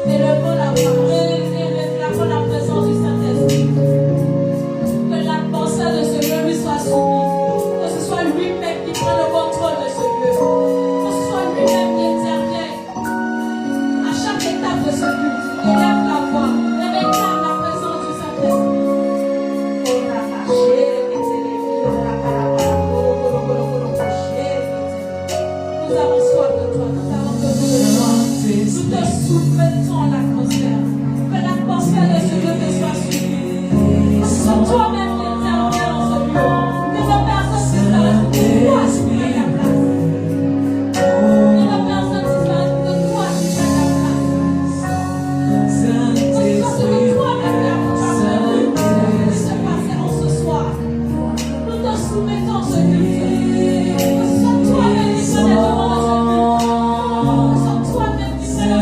Élevons la voix, réclamons la présence du Saint-Esprit. Que l'atmosphère de ce lieu lui soit soumise. Que ce soit lui-même qui prend le contrôle de ce lieu. Que ce soit lui-même qui intervient à chaque étape de ce culte. Élève la voix et réclame la présence du Saint-Esprit. Nous avons soif de toi, nous avons besoin de toi. Nous te soumettons l'atmosphère. Que l'atmosphère de ce lieu te soit soumise. Que ce soit toi-même qui interviens dans ce lieu. Que nos personnes disparaissent de toi qui prennent la place. Que nos personnes disparaissent de toi qui prennent la place. Que ce soit de toi-même qui se passer en ce soir. Nous te soumettons ce lieu. Que ce soit toi-même qui prennes le devant de ce lieu. Que ce soit toi-même qui prennes le devant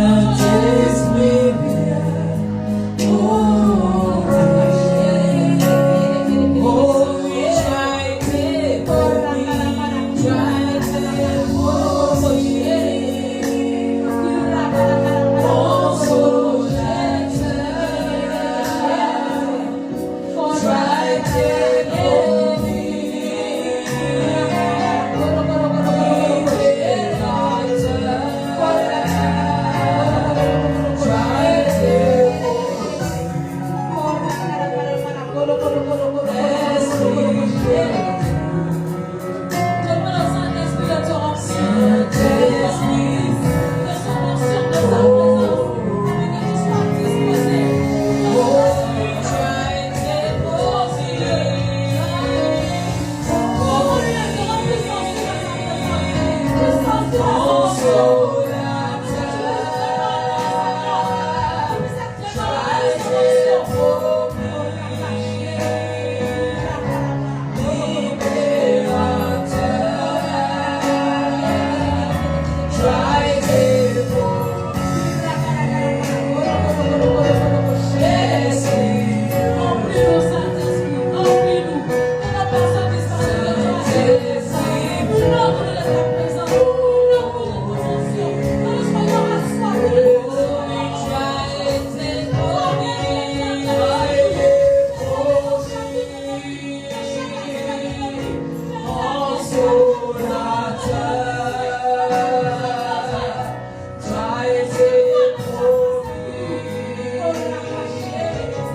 de ce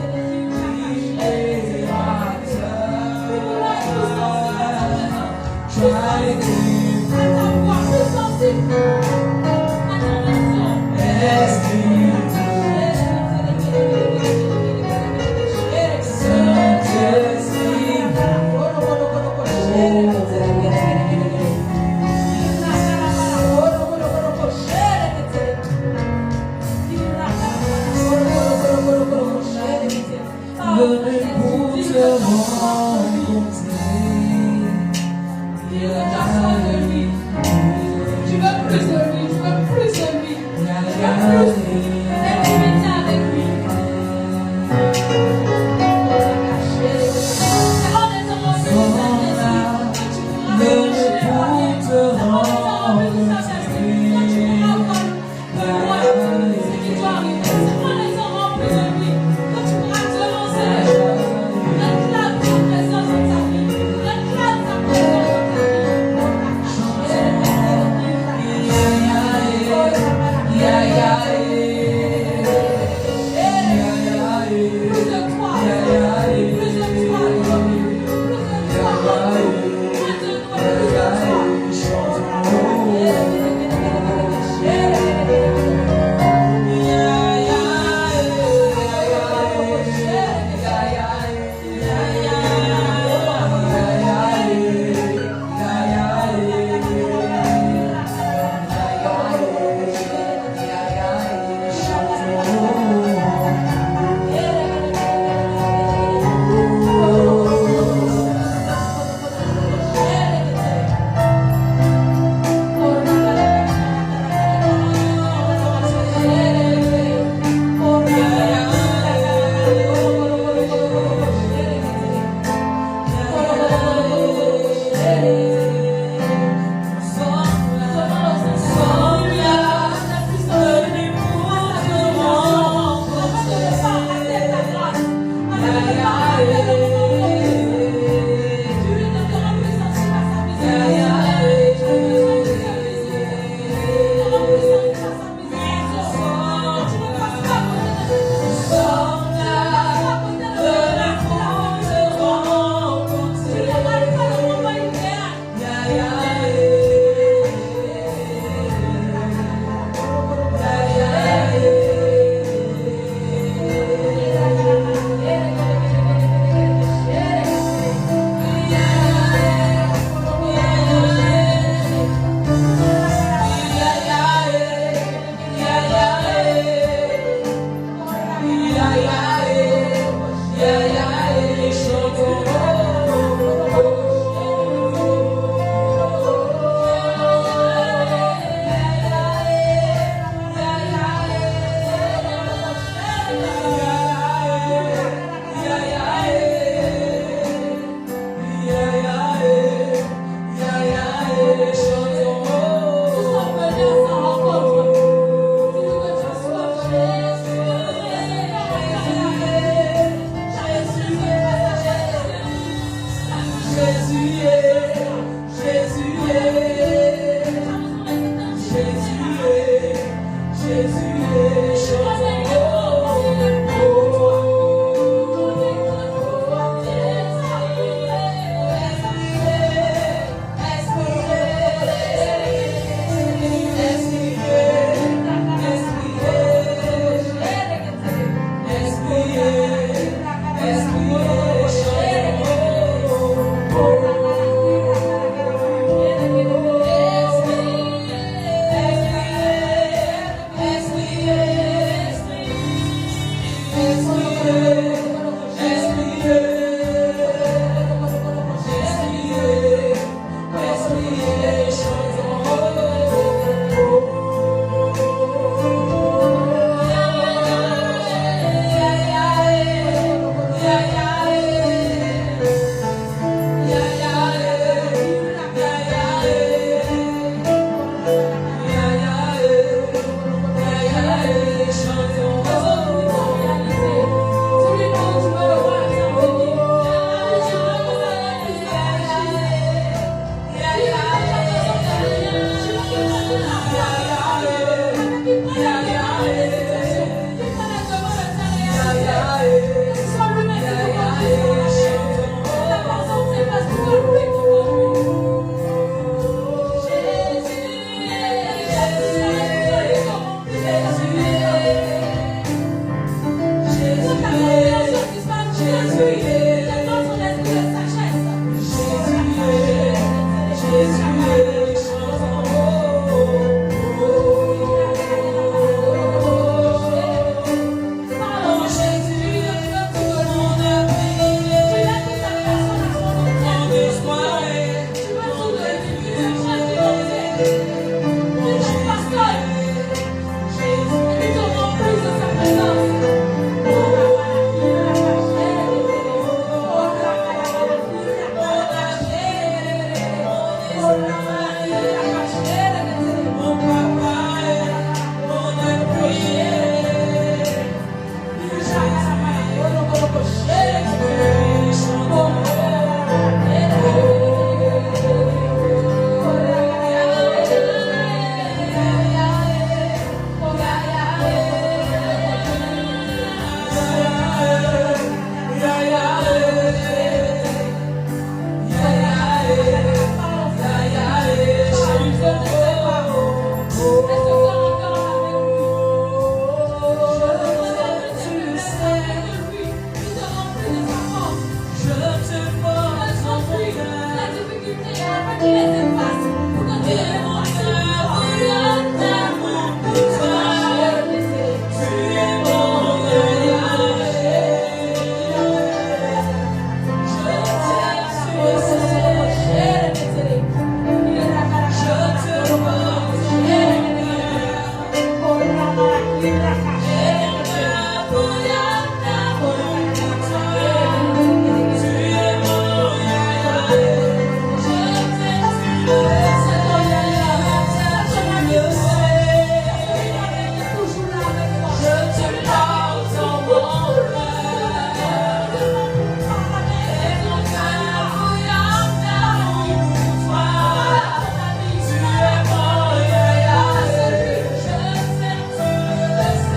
lieu. Yeah.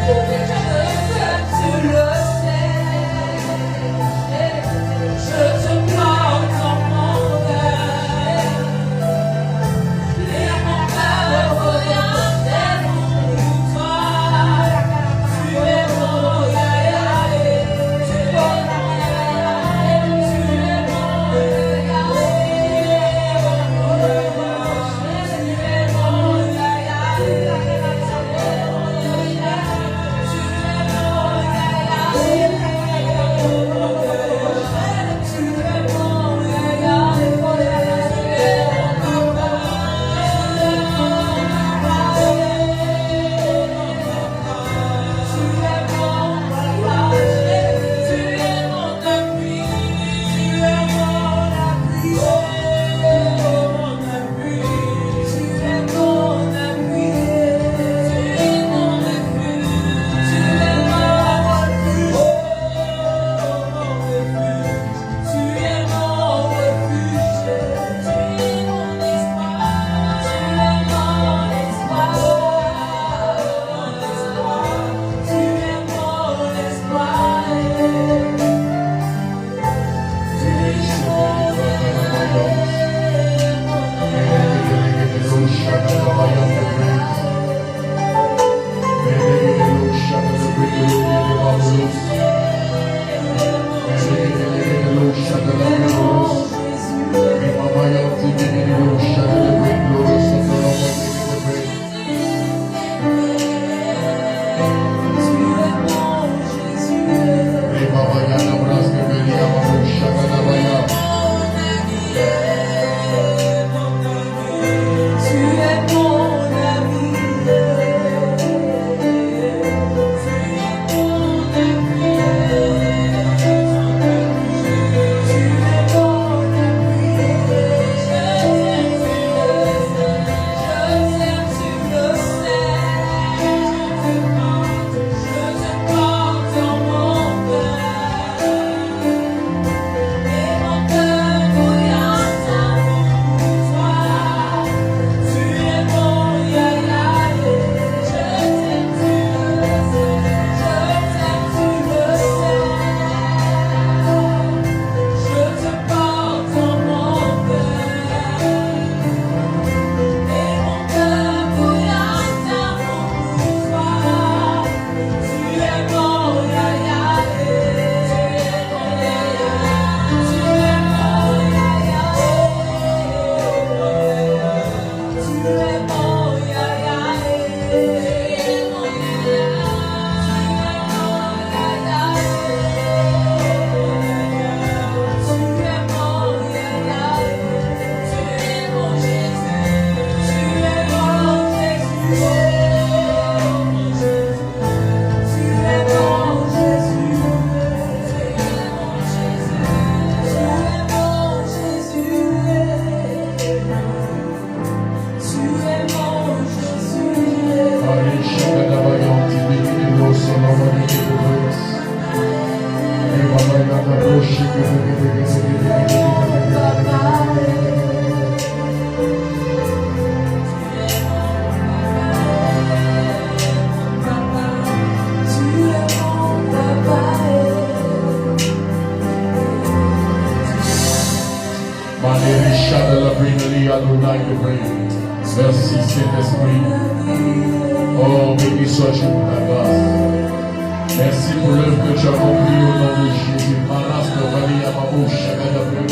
Yes. Adonai de vrai. Merci Saint-Esprit. Oh, béni sois-tu pour ta grâce. Merci pour l'œuvre que tu as accomplie au nom de Jésus. Manas de Vali Amabo Shagadabre.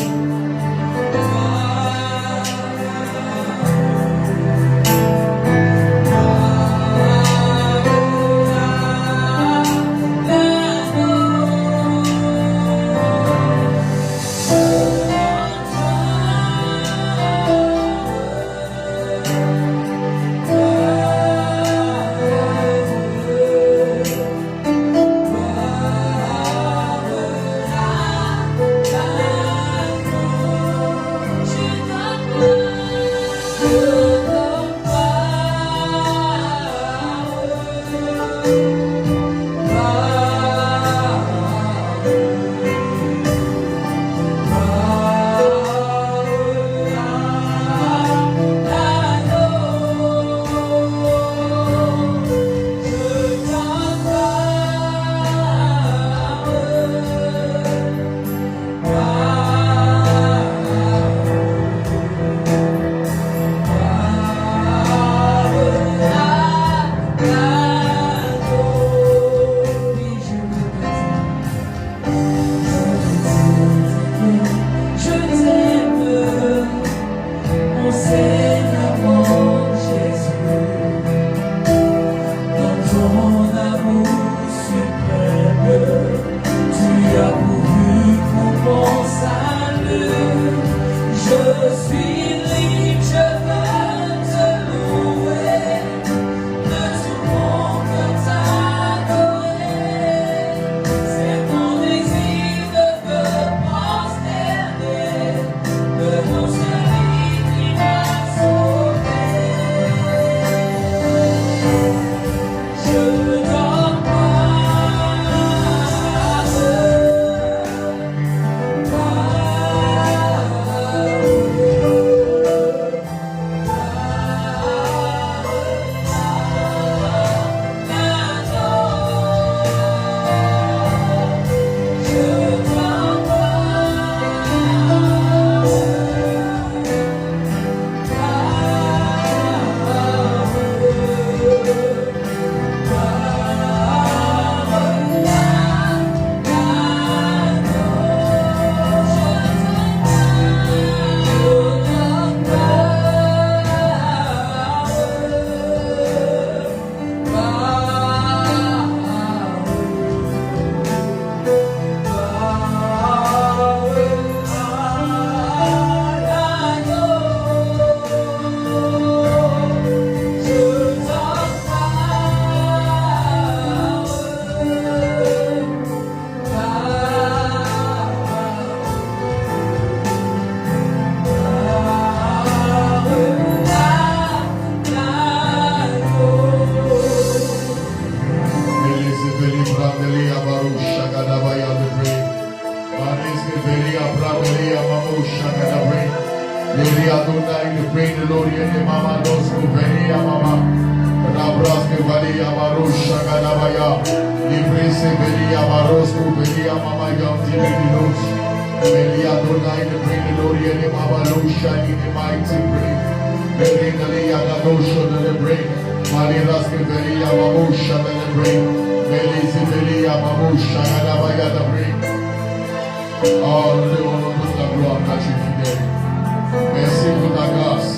Merci pour ta grâce.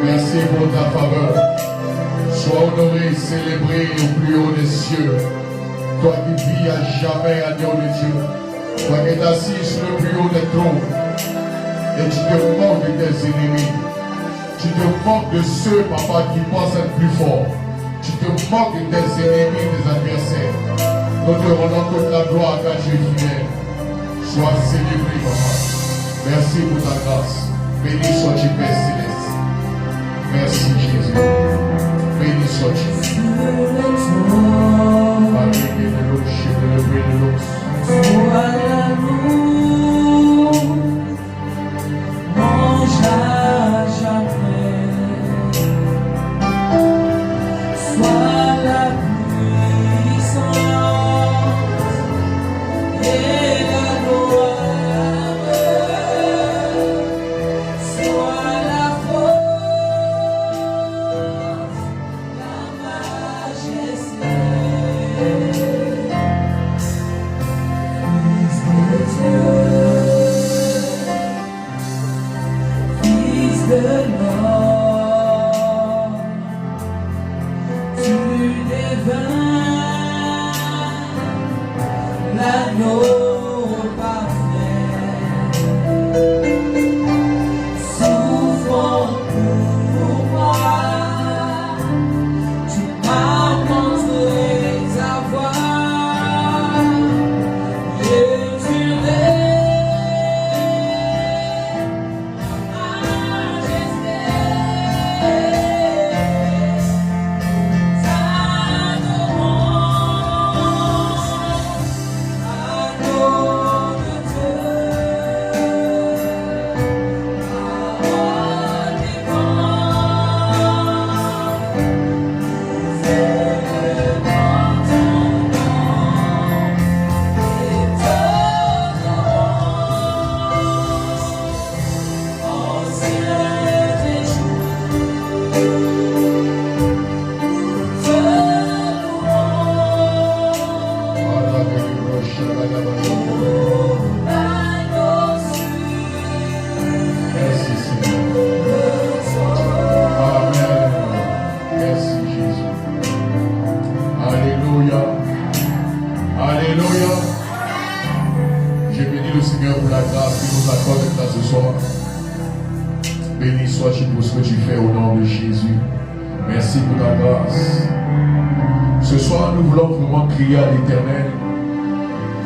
Merci pour ta faveur. Sois honoré, célébré au plus haut des cieux. Toi qui vis à jamais, agneau de Dieu. Toi qui es assis sur le plus haut des trônes. Et tu te moques de tes ennemis. Tu te moques de ceux, papa, qui pensent être plus forts. Tu te moques de tes ennemis, des adversaires. Nous te rendons toute la gloire car tu es fidèle. Sois célébré, papa. Merci pour ta grâce. Béni sois-tu, Père Céleste. Merci, Jésus. Béni sois-tu. Sois l'amour, mange à jamais. Sois la puissance et la gloire. Sois la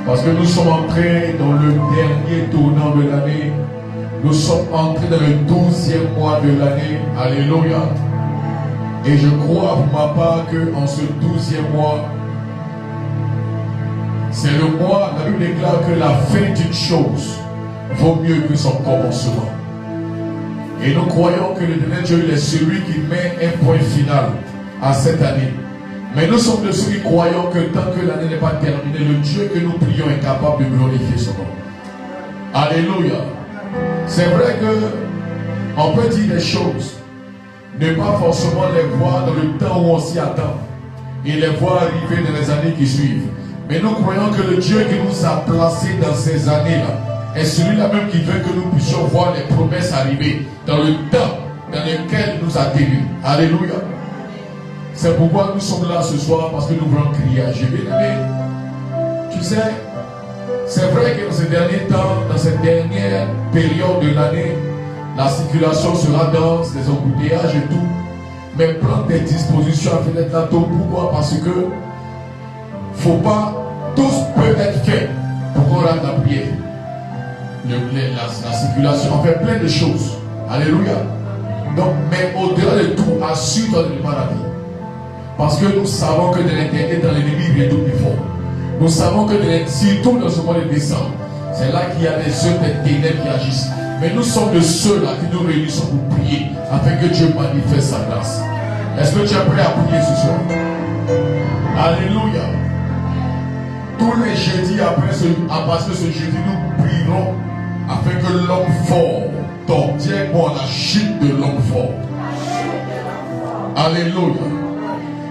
Parce que nous sommes entrés dans le dernier tournant de l'année. Nous sommes entrés dans le 12e mois de l'année. Alléluia. Et je crois pour ma part qu'en ce 12e mois, c'est le mois, la Bible déclare que la fin d'une chose vaut mieux que son commencement. Et nous croyons que l'Éternel Dieu est celui qui met un point final à cette année. Mais nous sommes de ceux qui croyons que tant que l'année n'est pas terminée, le Dieu que nous prions est capable de glorifier son nom. Alléluia. C'est vrai que on peut dire des choses, ne pas forcément les voir dans le temps où on s'y attend, et les voir arriver dans les années qui suivent. Mais nous croyons que le Dieu qui nous a placés dans ces années-là est celui-là même qui veut que nous puissions voir les promesses arriver dans le temps dans lequel il nous a tenus. Alléluia. C'est pourquoi nous sommes là ce soir, parce que nous voulons crier à Dieu. Tu sais, c'est vrai que dans ces derniers temps, dans cette dernière période de l'année, la circulation sera dense, les embouteillages et tout. Mais prendre des dispositions à faire là tôt. Pourquoi? Parce que faut pas, tous peuvent être faits pour qu'on rate la prière. La circulation, on fait plein de choses. Alléluia. Donc, mais au-delà de tout, assure-toi de ne pas rater. Parce que nous savons que de l'intérieur, dans l'ennemi, il est tout plus fort. Nous savons que surtout dans ce mois de décembre, c'est là qu'il y a des œuvres des ténèbres qui agissent. Mais nous sommes de ceux-là qui nous réunissons pour prier, afin que Dieu manifeste sa grâce. Est-ce que tu es prêt à prier ce soir? Alléluia. Tous les jeudis, à partir de ce jeudi, nous prierons afin que l'homme fort t'obtienne la chute de l'homme fort. Alléluia.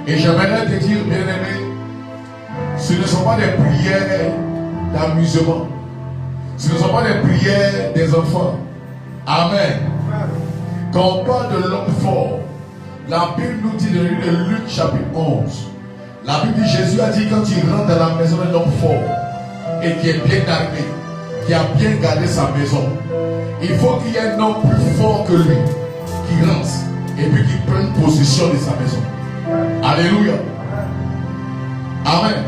Et j'aimerais te dire, bien-aimé, ce ne sont pas des prières d'amusement. Ce ne sont pas des prières des enfants. Amen. Quand on parle de l'homme fort, la Bible nous dit dans Luc chapitre 11, la Bible dit, Jésus a dit, quand il rentre dans la maison d'un homme fort et qui est bien armé, qui a bien gardé sa maison, il faut qu'il y ait un homme plus fort que lui qui rentre et puis qui prenne possession de sa maison. Alléluia. Amen.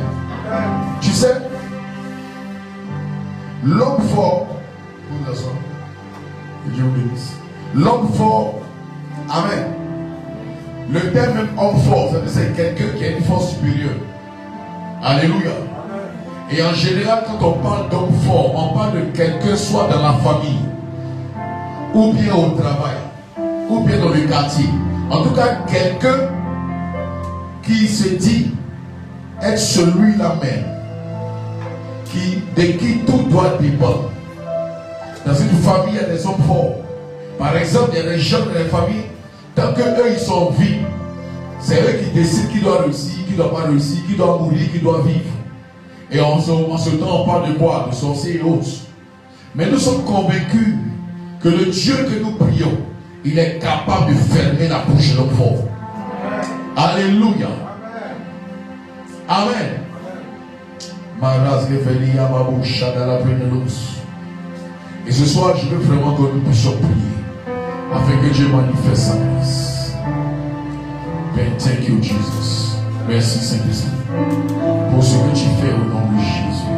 Tu sais, l'homme fort, Dieu bénisse. L'homme fort, amen. Le terme même homme fort, c'est quelqu'un qui a une force supérieure. Alléluia. Et en général, quand on parle d'homme fort, on parle de quelqu'un soit dans la famille, ou bien au travail, ou bien dans le quartier. En tout cas, quelqu'un qui se dit être celui-là même, de qui tout doit dépendre. Dans une famille, il y a des hommes forts. Par exemple, il y a des gens dans les familles, tant qu'eux ils sont en vie, c'est eux qui décident qui doit réussir, qui ne doit pas réussir, qui doit mourir, qui doit vivre. Et en ce temps, on parle de quoi? De sorciers et autres. Mais nous sommes convaincus que le Dieu que nous prions, il est capable de fermer la bouche de l'homme fort. Alléluia. Amen. Maras Revelia Baboucha dans la Pénélope. Et ce soir, je veux vraiment que nous puissions prier afin que Dieu manifeste sa grâce. Ben, thank you, Jesus. Merci, Saint-Esprit, pour ce que tu fais au nom de Jésus.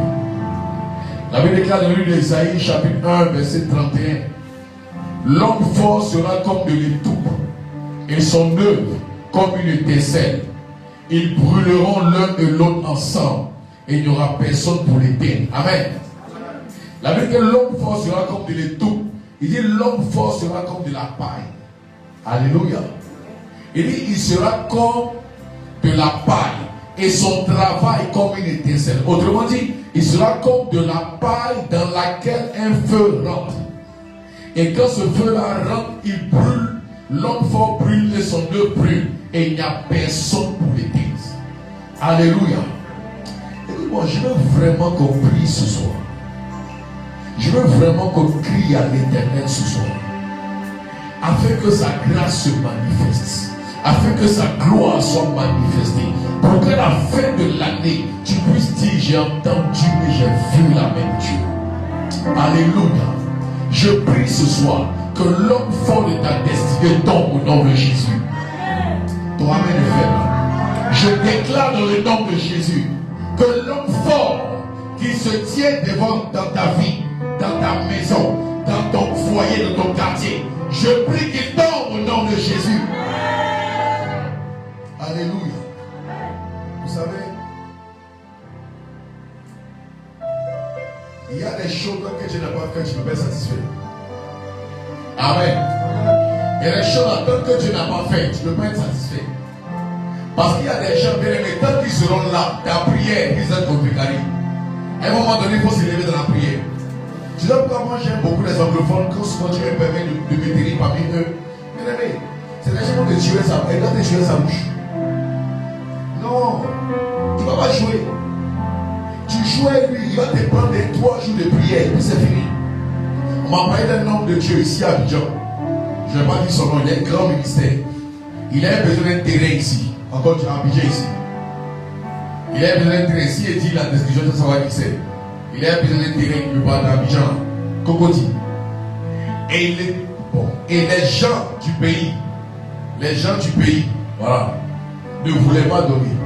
La Bible déclare dans le livre d'Ésaïe, chapitre 1, verset 31. L'homme fort sera comme de l'étoupe, et son œuvre comme une étincelle. Ils brûleront l'un et l'autre ensemble, et il n'y aura personne pour l'éteindre. Amen. La Bible dit que l'homme fort sera comme de l'étoupe. Il dit l'homme fort sera comme de la paille. Alléluia. Il dit il sera comme de la paille et son travail comme une étincelle. Autrement dit, il sera comme de la paille dans laquelle un feu rentre. Et quand ce feu-là rentre, il brûle. L'homme fort brûle et son œuvre brûle. Et il n'y a personne pour l'éteindre. Alléluia. Écoute-moi, je veux vraiment qu'on prie ce soir. Je veux vraiment qu'on crie à l'Éternel ce soir. Afin que sa grâce se manifeste. Afin que sa gloire soit manifestée. Pour que la fin de l'année, tu puisses dire, j'ai entendu et j'ai vu la main de Dieu. Alléluia. Je prie ce soir que l'homme fort de ta destinée tombe au nom de Jésus. Ton amen est faible. Je déclare dans le nom de Jésus que l'homme fort qui se tient devant dans ta vie, dans ta maison, dans ton foyer, dans ton quartier, je prie qu'il tombe au nom de Jésus. Alléluia. Vous savez, il y a des choses que tu n'as pas fait, tu ne peux pas être satisfait. Amen. Il y a des choses que tu n'as pas fait, tu ne peux pas être satisfait. Parce qu'il y a des gens, bien aimés, tant qu'ils seront là, ta prière, ils ont compris. À un moment donné, il faut s'élever dans la prière. Tu sais pourquoi moi j'aime beaucoup les anglophones quand tu me permets de m'éteindre parmi eux. Bien aimé, c'est les gens qui tuent sa bouche. Et quand tu tues sa bouche. Non, il ne va pas jouer. Tu joues avec lui, il va te prendre des 3 jours de prière, et puis c'est fini. On m'a parlé d'un homme de Dieu ici à Abidjan. Je ne vais pas dire son nom, il a un grand ministère. Il a besoin d'un terrain ici. Encore tu as Abidjan ici. Il a besoin d'un terrain ici et dit la description de savoir qui c'est. Il a besoin d'un terrain qui peut pas d'Abidjan. Cocody. Et les gens du pays, voilà, ne voulaient pas donner.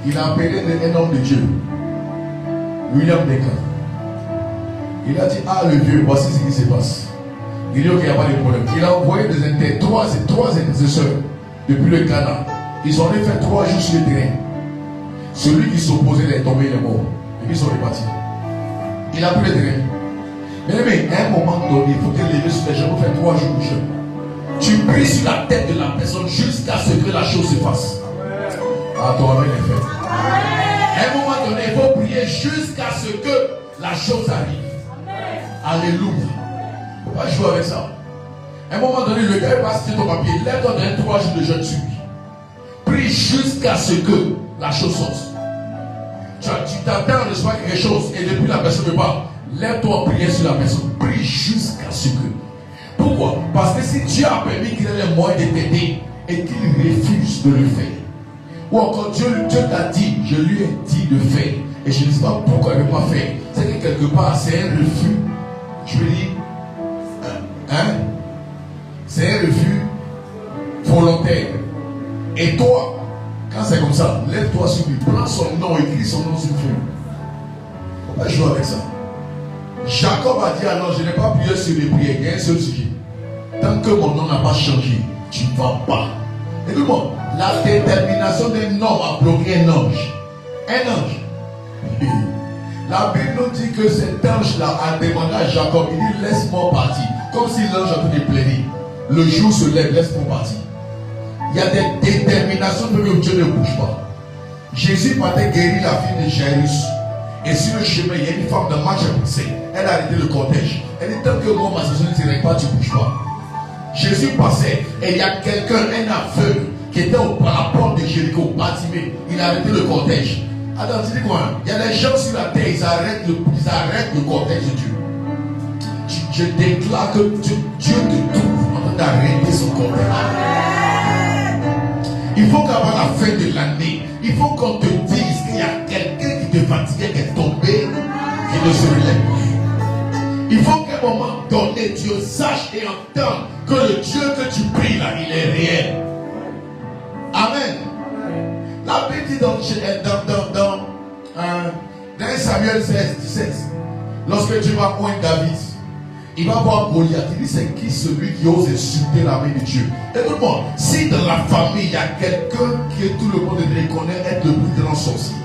Il a appelé un homme de Dieu, William Decker. Il a dit, ah le vieux, voici ce qui se passe. Il dit, ok, il n'y a pas de problème. Il a envoyé trois intercesseurs depuis le Ghana. Ils ont fait 3 jours sur le terrain. Celui qui s'opposait est tombé, il est mort. Et puis ils sont repartis. Il a pris le terrain. Mais à un moment donné, il faut te lever sur les gens pour faire 3 jours de jeûne. Tu pries sur la tête de la personne jusqu'à ce que la chose se fasse. Ah, ton amen est fait. À un moment donné, il faut prier jusqu'à ce que la chose arrive. Alléluia. Il ne faut pas jouer avec ça. À un moment donné, le gars va citer ton papier. Lève-toi dans 3 jours de jeûne sur lui. Prie jusqu'à ce que la chose sorte. Tu t'attends à recevoir quelque chose et depuis la personne ne part. Lève-toi en prière sur la personne. Prie jusqu'à ce que. Pourquoi? Parce que si Dieu a permis qu'il ait les moyens de t'aider et qu'il refuse de le faire. Ou encore Dieu t'a dit, je lui ai dit de faire. Et je ne sais pas pourquoi il ne veut pas faire. C'est que quelque part c'est un refus. Je veux dire, c'est un refus volontaire. Et toi, quand c'est comme ça, lève-toi sur lui, prends son nom, écris son nom sur le feu. Il ne faut pas jouer avec ça. Jacob a dit alors, je n'ai pas prié sur les prières, il y a un seul sujet. Tant que mon nom n'a pas changé, tu ne vas pas. Écoute-moi, la détermination d'un homme a bloqué un ange. Un ange. La Bible nous dit que cet ange-là a demandé à Jacob, il dit laisse-moi partir. Comme si l'ange a pu plaider. Le jour se lève, laisse-moi partir. Il y a des déterminations que Dieu ne bouge pas. Jésus partait guérir la fille de Jairus. Et sur le chemin, il y a une femme de marche à pousser. Elle a arrêté le cortège. Elle dit tant que l'homme a saison ne se règle pas, tu ne bouges pas. Jésus passait et il y a quelqu'un, un aveugle, qui était à la porte de Jéricho, Bartimée. Il a arrêté le cortège. Attends, tu dis quoi? Il y a des gens sur la terre, ils arrêtent le cortège de Dieu. Je déclare que Dieu te trouve en train d'arrêter son cortège. Il faut qu'avant la fin de l'année, il faut qu'on te dise qu'il y a quelqu'un de se relève. Il faut qu'à un moment donné, Dieu sache et entende que le Dieu que tu pries là, il est réel. Amen. La Bible dit dans 1 Samuel 16, 17, lorsque Dieu va poindre David, il va voir Goliath. Il dit, c'est qui celui qui ose insulter l'armée de Dieu? Écoute-moi, si dans la famille, il y a quelqu'un que tout le monde reconnaît être le plus grand sorcier,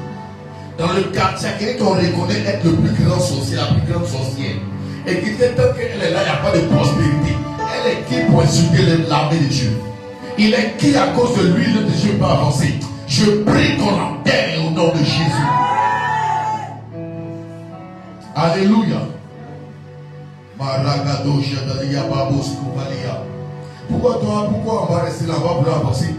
dans le quartier, il y a quelqu'un qu'on reconnaît être le plus grand sorcier, la plus grande sorcière, et qui dit, tant qu'elle est là, il n'y a pas de prospérité. Elle est qui pour insulter l'armée de Dieu? Il est qui à cause de lui, le Dieu peut avancer? Je prie qu'on l'enterre au nom de Jésus. Alléluia. Pourquoi on va rester là-bas pour avancer?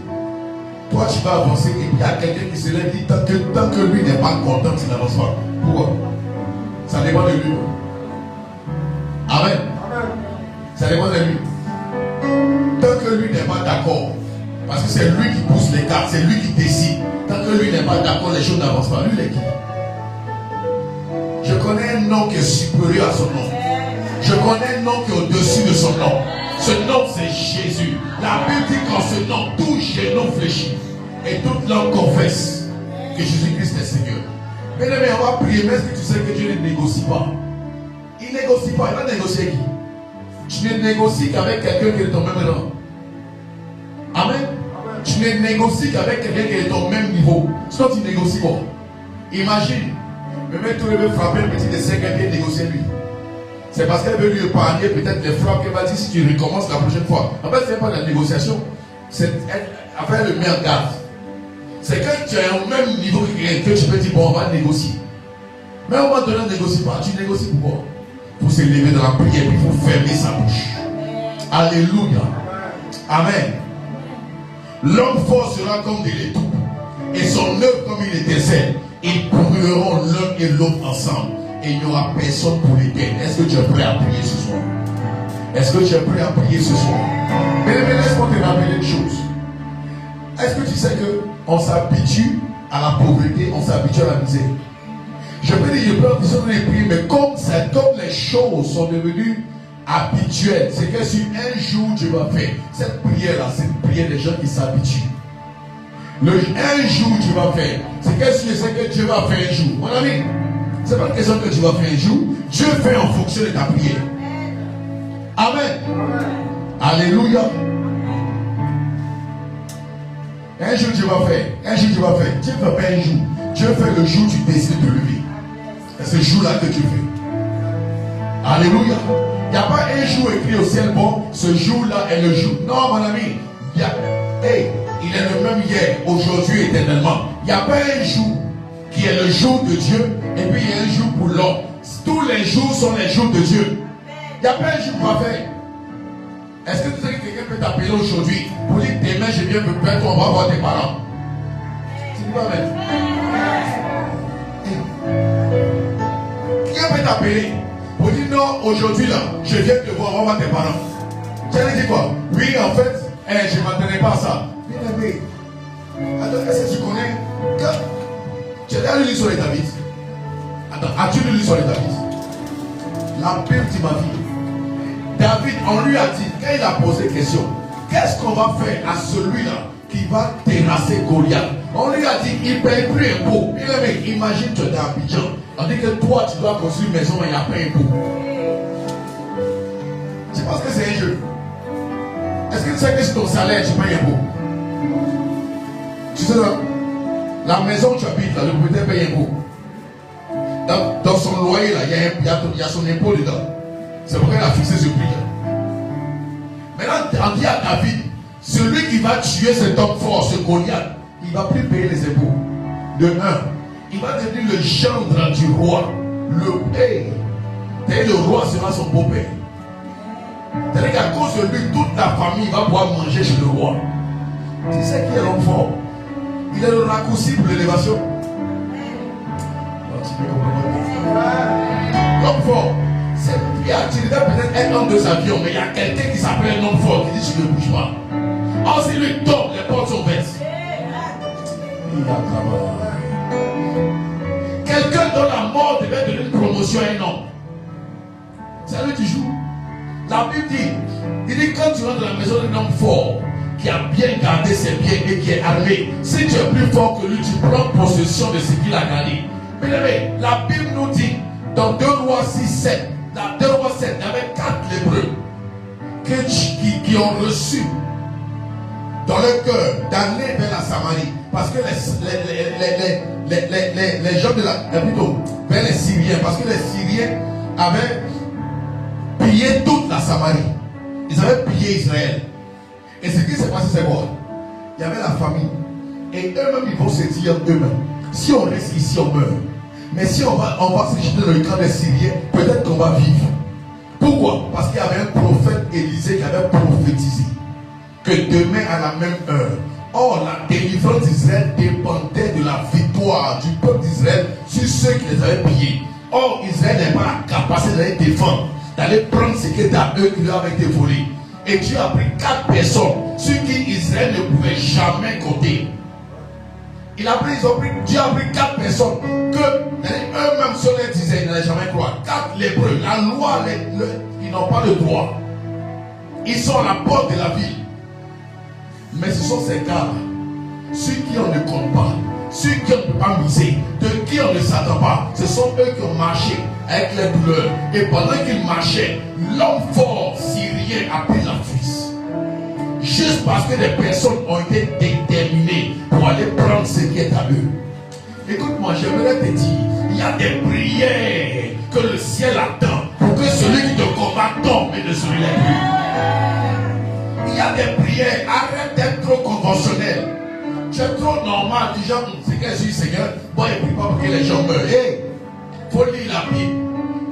Toi tu vas avancer et puis il y a quelqu'un qui se lève et dit tant que lui n'est pas content, il n'avance pas. Pourquoi? Ça dépend de lui. Amen. Ça dépend de lui. Tant que lui n'est pas d'accord, parce que c'est lui qui pousse les cartes, c'est lui qui décide. Tant que lui n'est pas d'accord, les choses n'avancent pas. Lui, il est qui? Je connais un nom qui est supérieur à son nom. Je connais un nom qui est au-dessus de son nom. Ce nom, c'est Jésus. La Bible dit qu'en ce nom, tout genou fléchit et toute langue confesse que Jésus-Christ est Seigneur. Mais on va prier, mais est-ce que tu sais que Dieu ne négocie pas? Il ne négocie pas. Il va négocier qui? Tu ne négocies qu'avec quelqu'un qui est de ton même rang. Amen. Tu ne négocies qu'avec quelqu'un qui est de ton même niveau. Sinon, tu ne négocies pas. Imagine. Mais même tu veux frapper un petit de 5 ans et négocier lui. C'est parce qu'elle veut lui épargner peut-être les frappes qu'elle va dire si tu recommences la prochaine fois. En fait, ce n'est pas la négociation. C'est après le met en garde. C'est quand tu es au même niveau que tu peux dire bon, on va négocier. Mais on va donner un négocie pas. Tu négocies pourquoi? Pour se lever dans la prière et pour fermer sa bouche. Alléluia. Amen. L'homme fort sera comme de l'étoupe et son œuvre comme une étincelle. Ils brûleront l'un et l'autre ensemble. Et il n'y aura personne pour l'éteindre. Est-ce que tu es prêt à prier ce soir? Est-ce que tu es prêt à prier ce soir? Mais laisse-moi te rappeler une chose. Est-ce que tu sais qu'on s'habitue à la pauvreté, on s'habitue à la misère? Je peux dire, je peux en dire les prières, mais comme les choses sont devenues habituelles, c'est que si un jour Dieu va faire, cette prière-là, c'est une prière des gens qui s'habituent. Un jour Dieu va faire, c'est que si je sais que Dieu va faire un jour, mon ami, c'est pas une question que tu vas faire un jour. Dieu fait en fonction de ta prière. Amen. Alléluia. Un jour Dieu va faire. Un jour Dieu va faire. Dieu ne fait pas un jour. Dieu fait le jour où tu décides de lever. C'est ce jour-là que Dieu fait. Alléluia. Il n'y a pas un jour écrit au ciel, bon, ce jour-là est le jour. Non, mon ami. Il est le même hier, aujourd'hui, éternellement. Il n'y a pas un jour qui est le jour de Dieu, et puis il y a un jour pour l'homme. Tous les jours sont les jours de Dieu. Il n'y a pas un jour pour faire. Est-ce que tu sais que quelqu'un peut t'appeler aujourd'hui pour dire demain je viens me plaindre, on va voir tes parents? Tu dis pas même. Quelqu'un peut t'appeler pour dire non, aujourd'hui là, je viens te voir, on va voir tes parents. Tu as dit quoi? Oui, en fait, je ne m'attendais pas à ça. Bien aimé. Alors, est-ce que tu connais? Tu as lu sur les David? Attends, as-tu lu sur les David? La Bible dit ma vie. David, on lui a dit, quand il a posé question, qu'est-ce qu'on va faire à celui-là qui va terrasser Goliath? On lui a dit, il paye plus impôt. Imagine, tu es dans Abidjan. On dit que toi, tu dois construire une maison, mais il n'y a pas impôt. Tu penses que c'est un jeu? Est-ce que tu sais que c'est ton salaire, tu payes impôt? Tu sais ça? La maison où tu habites, là, le propriétaire paye impôt. Dans son loyer, là, il y a son impôt dedans. C'est pourquoi il a fixé ce prix. Maintenant, on dit à David, celui qui va tuer cet homme fort, ce Goliath, il ne va plus payer les impôts. De un, il va devenir le gendre du roi. Le roi sera son beau-père. C'est-à-dire qu'à cause de lui, toute la famille va pouvoir manger chez le roi. Tu sais qui est l'homme fort? Il est le raccourci pour l'élévation. L'homme fort, c'est lui tu devais peut-être être homme de sa vie, mais il y a quelqu'un qui s'appelle un homme fort qui dit tu ne bouges pas. Oh, si lui tombe, les portes sont ouvertes. Quelqu'un dont la mort devait donner une promotion position à un homme. C'est lui qui joue. La Bible dit, il dit quand tu rentres dans la maison d'un homme fort, qui a bien gardé ses biens et qui est armé, si tu es plus fort que lui, tu prends possession de ce qu'il a gardé. Mais la Bible nous dit, dans 2 Rois 6, 7, dans 2 Rois 7, il y avait 4 lépreux qui ont reçu dans leur cœur d'aller vers la Samarie. Parce que les gens de la... plutôt, vers les Syriens. Parce que les Syriens avaient pillé toute la Samarie. Ils avaient pillé Israël. Et ce qui s'est passé, c'est quoi? Il y avait la famille. Et eux-mêmes, ils vont se dire eux-mêmes, si on reste ici, on meurt. Mais si on va se jeter dans le camp des Syriens, peut-être qu'on va vivre. Pourquoi? Parce qu'il y avait un prophète Élisée qui avait prophétisé que demain à la même heure. Or, la délivrance d'Israël dépendait de la victoire du peuple d'Israël sur ceux qui les avaient pillés. Or, Israël n'avait pas la capacité d'aller défendre, d'aller prendre ce qui était à eux qui leur avait été volé. Et Dieu a pris 4 personnes sur qui Israël ne pouvait jamais compter. Dieu a pris 4 personnes que eux-mêmes se les disaient, ils n'allaient jamais croire. 4 lépreux, la loi, ils n'ont pas le droit. Ils sont à la porte de la ville. Mais ce sont ces gars-là, ceux qui on ne compte pas, ceux qui on ne peut pas miser, de qui on ne s'attend pas. Ce sont eux qui ont marché avec les douleurs. Et pendant qu'ils marchaient, l'homme fort syrien a pris la fuite. Juste parce que les personnes ont été déterminées pour aller prendre ce qui est à eux. Écoute-moi, j'aimerais te dire, il y a des prières que le ciel attend pour que celui qui te combat tombe et ne se relève plus. Il y a des prières, arrête d'être trop conventionnel. Tu es trop normal, les gens, c'est que je suis Seigneur, bon, il ne prie pas pour que les gens meurent. Hey, il faut lire la Bible.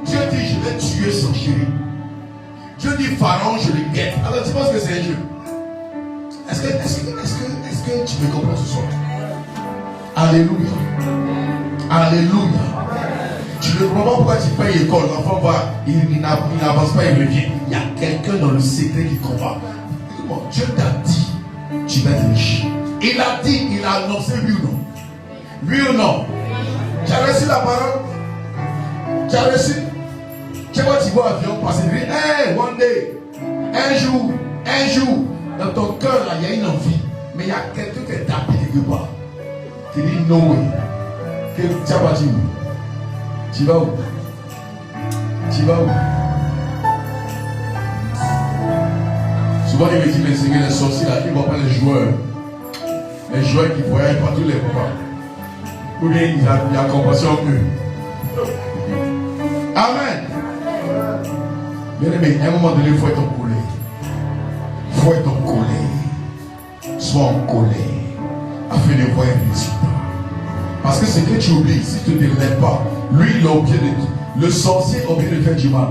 Dieu dit, je vais tuer son chéri. Dieu dit, Pharaon, je le guette. Alors tu penses que c'est un jeu? Est-ce que tu me comprends ce soir? Alléluia. Alléluia. Tu ne comprends pas pourquoi tu payes l'école. L'enfant va, il n'avance pas, il revient. Il y a quelqu'un dans le secret qui combat. Dieu t'a dit, tu vas être riche. Il a dit, il a annoncé, oui ou non? Oui ou non? Tu as reçu la parole? Tu as reçu? Tu vois, tu vois l'avion passer, tu dis, hey, one day, un jour, dans ton cœur, là, il y a une envie. Mais il y a quelqu'un qui est tapé quelque part. Qui dit, no way. Tu vas pas dire où? Tu vas où? Tu vas où? Souvent, il me dit, mais Seigneur, les sorciers là, ils ne voient pas les joueurs. Les joueurs qui voyagent par tous les combats. Ou bien il y a compassion qu'eux. Amen. Bien aimé, à un moment donné, il faut être en colère. Il faut être en colère. Sois en colère. Afin de voir un résultat. Parce que ce que tu oublies, si tu ne te relèves pas, lui, il a oublié de tout. Le sorcier a oublié de faire du mal.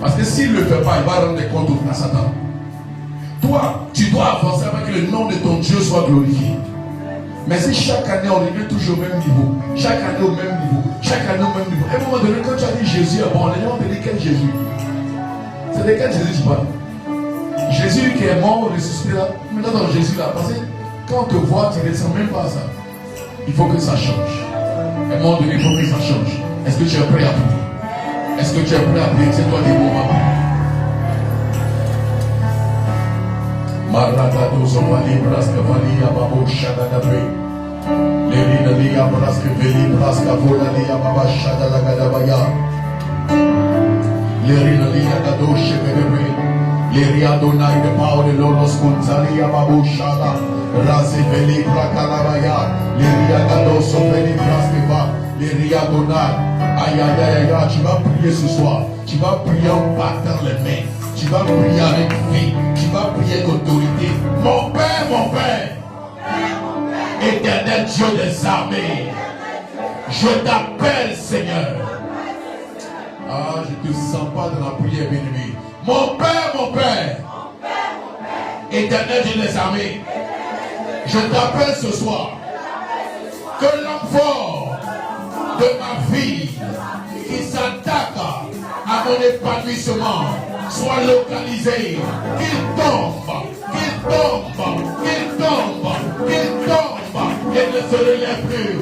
Parce que s'il ne le fait pas, il va rendre des comptes à Satan. Toi, tu dois avancer afin que le nom de ton Dieu soit glorifié. Mais si chaque année on revient toujours au même niveau, chaque année au même niveau, chaque année au même niveau, à un moment donné, quand tu as dit Jésus est bon, les gens te disent quel Jésus? C'est de quel Jésus tu parles? Jésus qui est mort, ressuscité là, maintenant dans Jésus là, parce que quand on te voit, tu ne ressens même pas ça. Il faut que ça change. À un moment donné, il faut que ça change. Est-ce que tu es prêt à prier? Est-ce que tu es prêt à prier? C'est toi des bons mamans. Maragado Zovali Braska Valia Babo Shadadabre Levina Lia Braska Veli Braska Vola Lia Baba Shadalagadabaya Lerina Lia Gado Shebebre Leria Donai the power de Lolos Kunzalia Babo Shada Razi Veli Brakalabaya Leria Gado Soveli Braskeva Leria Donai Aïe aïe aïe aïe, tu vas prier ce soir. Tu vas prier en battant les mains. Tu vas prier avec vie. Tu vas prier avec autorité. Mon Père, éternel Dieu des armées, je t'appelle Seigneur. Ah, je ne te sens pas dans la prière, bien-aimé. Mon Père, éternel Dieu des armées, je t'appelle ce soir. Que l'enfant de ma vie qui s'attaque à mon épanouissement soit localisé, qu'il tombe, et ne se relève plus.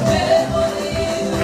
Demoli,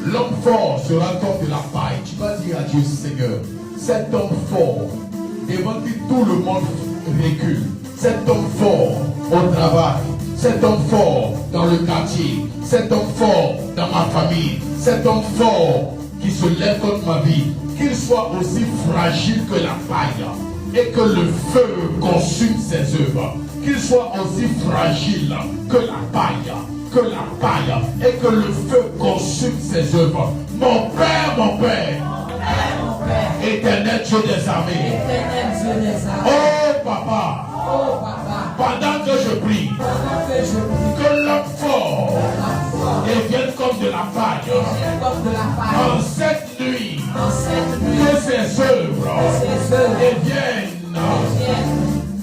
L'homme fort sera comme de la paille. Tu vas dire à Dieu, Seigneur, cet homme fort, devant qui tout le monde recule. Cet homme fort au travail, cet homme fort dans le quartier, cet homme fort dans ma famille, cet homme fort qui se lève contre ma vie, qu'il soit aussi fragile que la paille et que le feu consume ses œuvres, qu'il soit aussi fragile que la paille, et que le feu consume ses œuvres. Mon Père, éternel Dieu des armées, oh Papa, pendant que je prie, que l'homme fort devienne comme de la paille en cette nuit, que ses œuvres deviennent,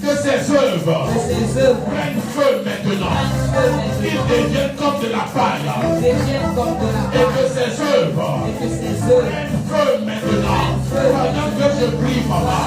que ses œuvres prennent feu maintenant, qu'ils deviennent comme de la paille, et que ses œuvres prennent feu maintenant. Pendant que je prie, Papa,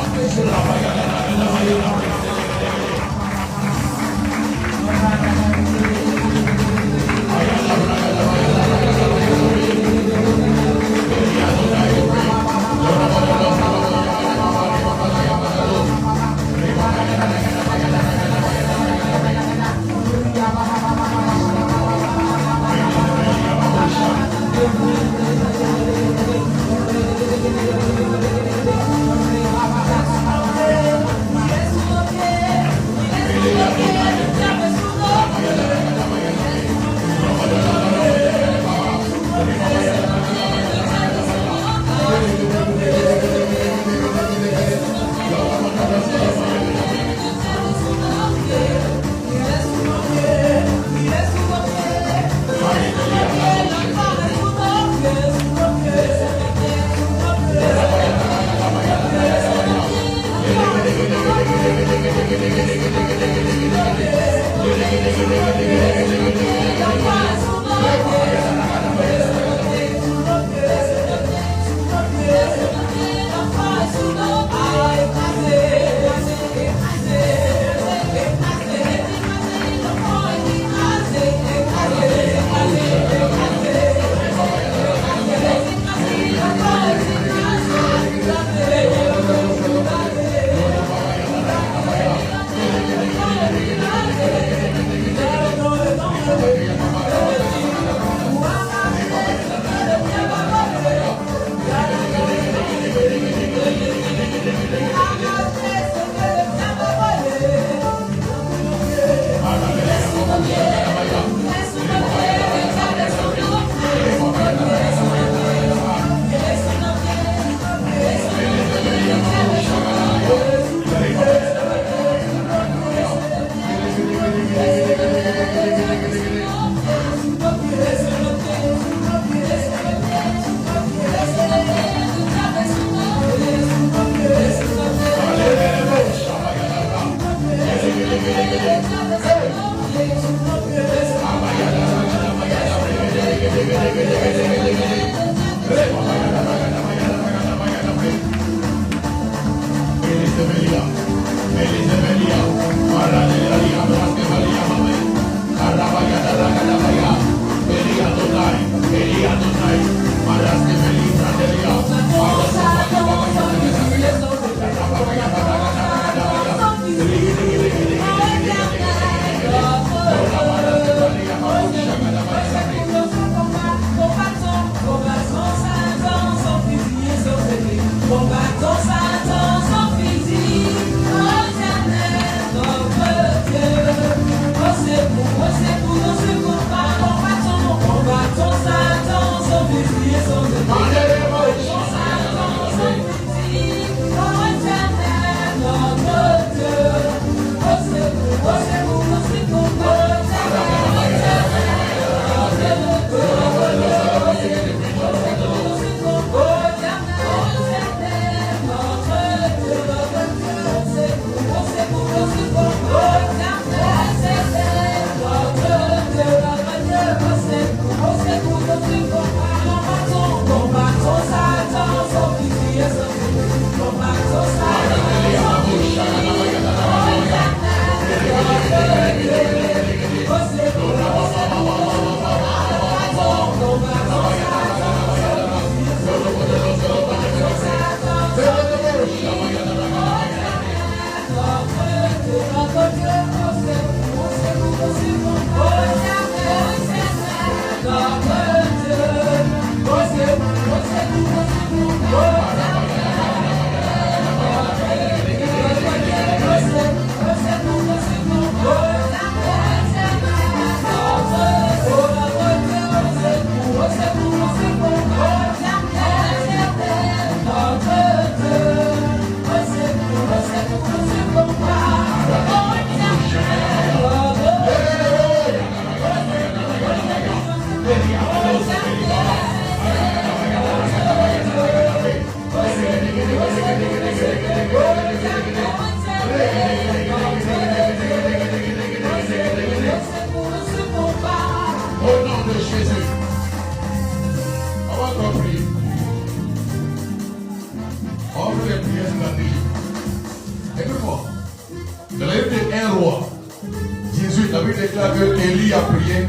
Élie a prié,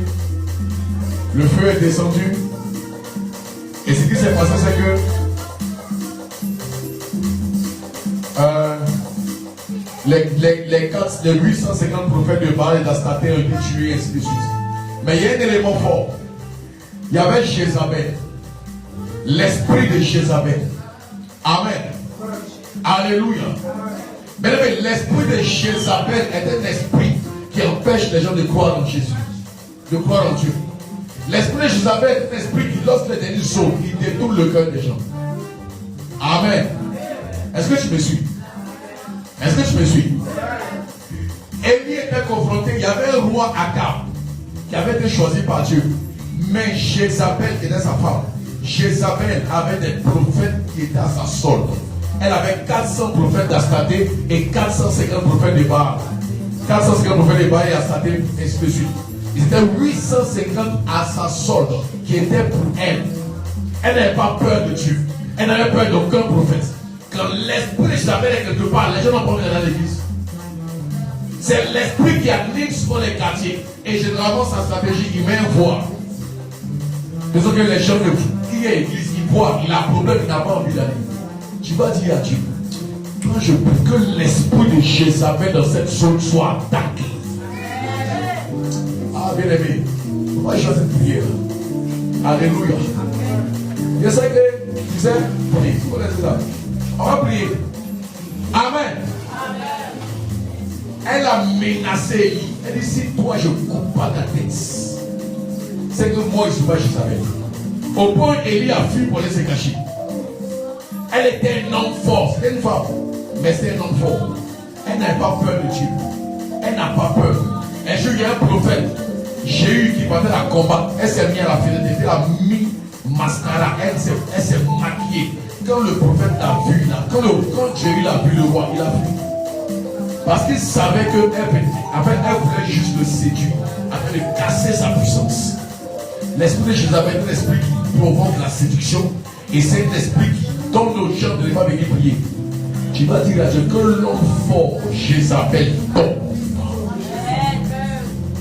le feu est descendu. Et ce qui s'est passé, c'est que les 850 prophètes de Baal et d'Astaté ont été tués, et ainsi de suite. Mais il y a un élément fort. Il y avait Jézabel, l'esprit de Jézabel. Amen. Alléluia. Mais l'esprit de Jézabel est un esprit qui empêche les gens de croire en Jésus, de croire en Dieu. L'esprit de Jézabel est un esprit qui, lorsque les derniers sautent, il détourne le cœur des gens. Amen. Est-ce que tu me suis? Est-ce que tu me suis? Élie était confronté, il y avait un roi Akab qui avait été choisi par Dieu. Mais Jézabel était sa femme. Jézabel avait des prophètes qui étaient à sa solde. Elle avait 400 prophètes d'Astaté et 450 prophètes de Baal. 450 prophètes de Baal et Astaté, ainsi de suite. Ils étaient 850 à sa solde qui étaient pour elle. Elle n'avait pas peur de Dieu. Elle n'avait peur d'aucun prophète. Quand l'esprit de Jézabel est quelque part, les gens n'ont pas envie d'aller à l'église. C'est l'esprit qui anime sur les quartiers. Et généralement, sa stratégie, il met un voix. C'est ce que les gens qui est l'église, il voit, il a un problème, il n'a pas envie d'aller. Tu vas dire à Dieu, toi je prie que l'esprit de Jézabel dans cette zone soit attaqué. Ah, bien aimé, on va choisir cette prière. Alléluia. Je sais que tu sais, vous connaissez ça. On va prier. Amen. Elle a menacé Élie. Elle dit, si toi je coupe pas ta tête, c'est que moi je ne suis pas Jézabel. Au point Élie a fui pour aller se cacher. Elle était un homme fort. C'était une femme, mais c'était un homme fort. Elle n'avait pas peur de Dieu. Elle n'a pas peur. Un jour, il y a un prophète, Jéhu, qui partait à combattre. Elle s'est mise à la fenêtre, elle a mis mascara. Elle s'est maquillée. Quand le prophète l'a vu, quand Jéhu l'a vu, le roi, il a vu. Parce qu'il savait qu'elle voulait juste le séduire, afin de casser sa puissance. L'esprit de Jézabel est un esprit qui provoque la séduction. Et c'est un esprit qui donne aux gens de ne pas venir prier. Tu vas dire à Dieu que l'homme fort, Jézabel, tombe.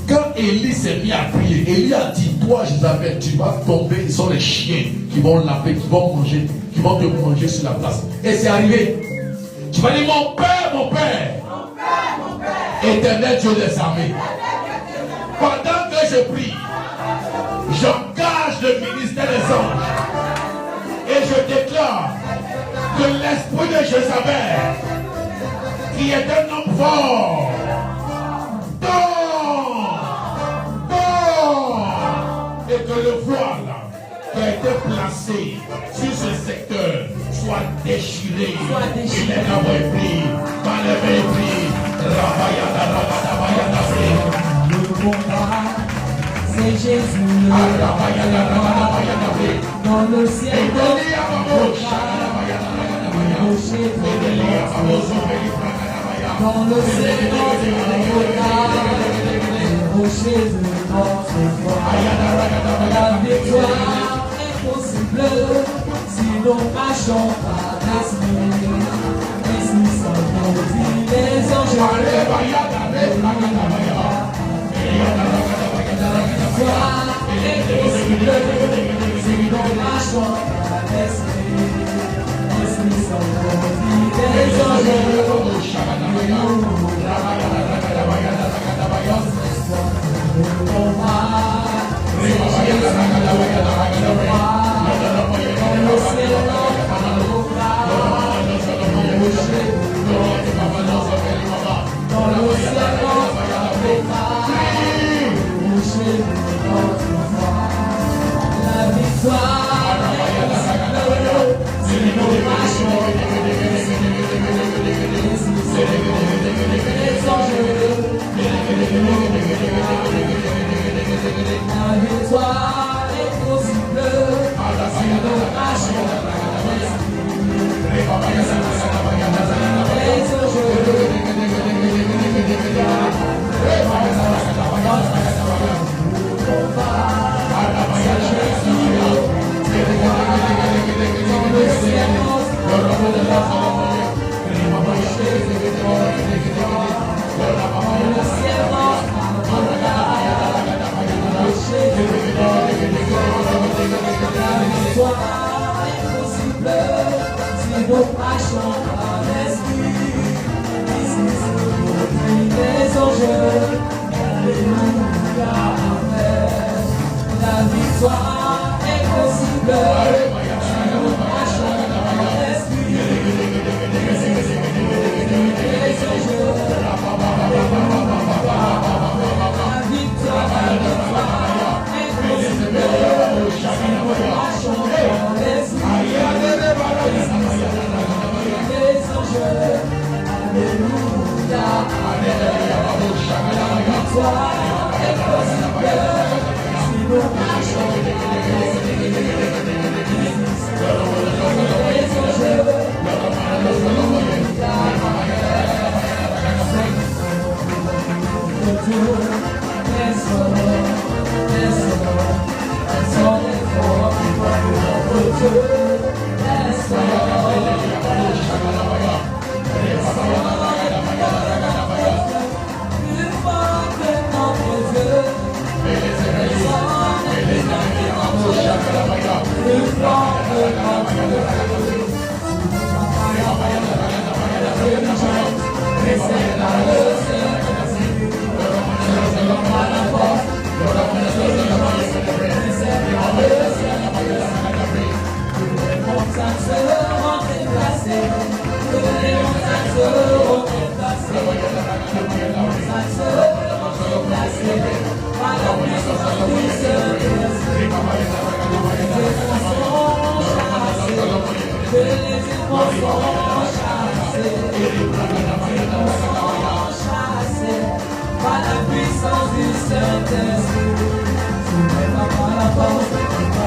Quand Élie s'est mis à prier, Élie a dit, toi Jézabel, tu vas tomber, ils sont les chiens qui vont laver, qui vont manger, qui vont te manger sur la place. Et c'est arrivé. Tu vas dire, mon Père, Éternel Dieu des armées, pendant que je prie, j'engage le ministère des anges et je déclare que l'esprit de Jézabel, qui est un homme fort, et que le voile qui a été placé sur ce secteur soit déchiré. Il est d'abord pris, par les mépris. Le combat, c'est Jésus. Dans le ciel, dans le ciel, rocher de notre foi. La victoire est possible si nous marchons par l'esprit. Et si nous sommes maudits, les anges. La victoire est possible si nous marchons par l'esprit. Et si nous sommes maudits, les anges. victoire est possible si nous marchons par l'esprit. Les enjeux, alléluia, amen. La victoire est possible si nous marchons par l'esprit. Les enjeux, la victoire est possible si nous marchons par l'esprit. Les enjeux, alléluia, amen. La victoire est possible si nous marchons par l'esprit. Les enjeux, alléluia, par la puissance du Saint-Esprit, tu n'es pas par la force,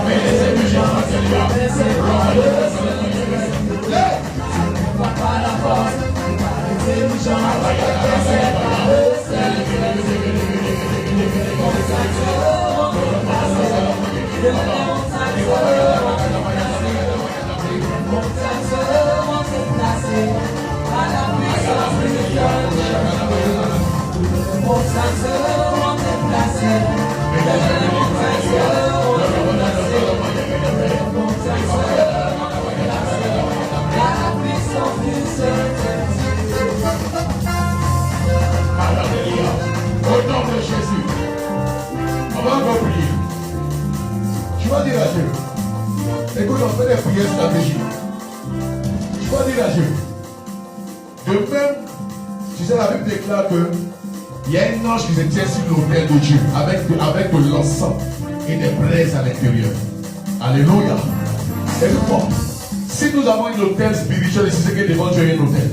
mais les exigences, c'est par le Saint-Esprit. Tu n'es pas par la force, par les exigences, c'est par le Saint-Esprit. Les montagnes seront déplacées, les montagnes seront déplacées, par la puissance du Saint-Esprit. Les montagnes seront déplacées, les montagnes seront déplacées, les montagnes seront déplacées, par la puissance du Saint-Esprit. Alléluia. Au nom de Jésus, on va encore prier. Tu vas dire à Dieu, écoute, on fait des prières stratégiques. Tu vas dire à Dieu, de même, tu sais, la Bible déclare que il y a un ange qui se tient sur l'autel de Dieu avec de l'encens et des braises à l'intérieur. Alléluia. Écoute-moi, si nous avons un autel spirituel, c'est ce que devant Dieu est un autel.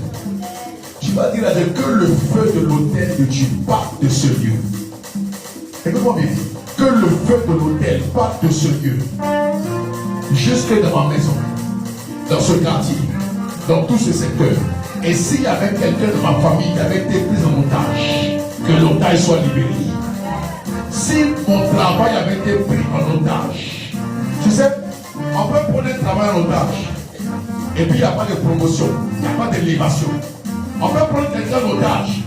Tu vas dire à Dieu que le feu de l'autel de Dieu parte de ce lieu. Écoute-moi bien. Que le feu de l'autel parte de ce lieu jusque dans ma maison, dans ce quartier, dans tout ce secteur. Et s'il y avait quelqu'un de ma famille qui avait été pris en otage, que l'otage soit libéré. Si mon travail avait été pris en otage, tu sais, on peut prendre un travail en otage et puis il n'y a pas de promotion, il n'y a pas d'élévation. On peut prendre quelqu'un en otage.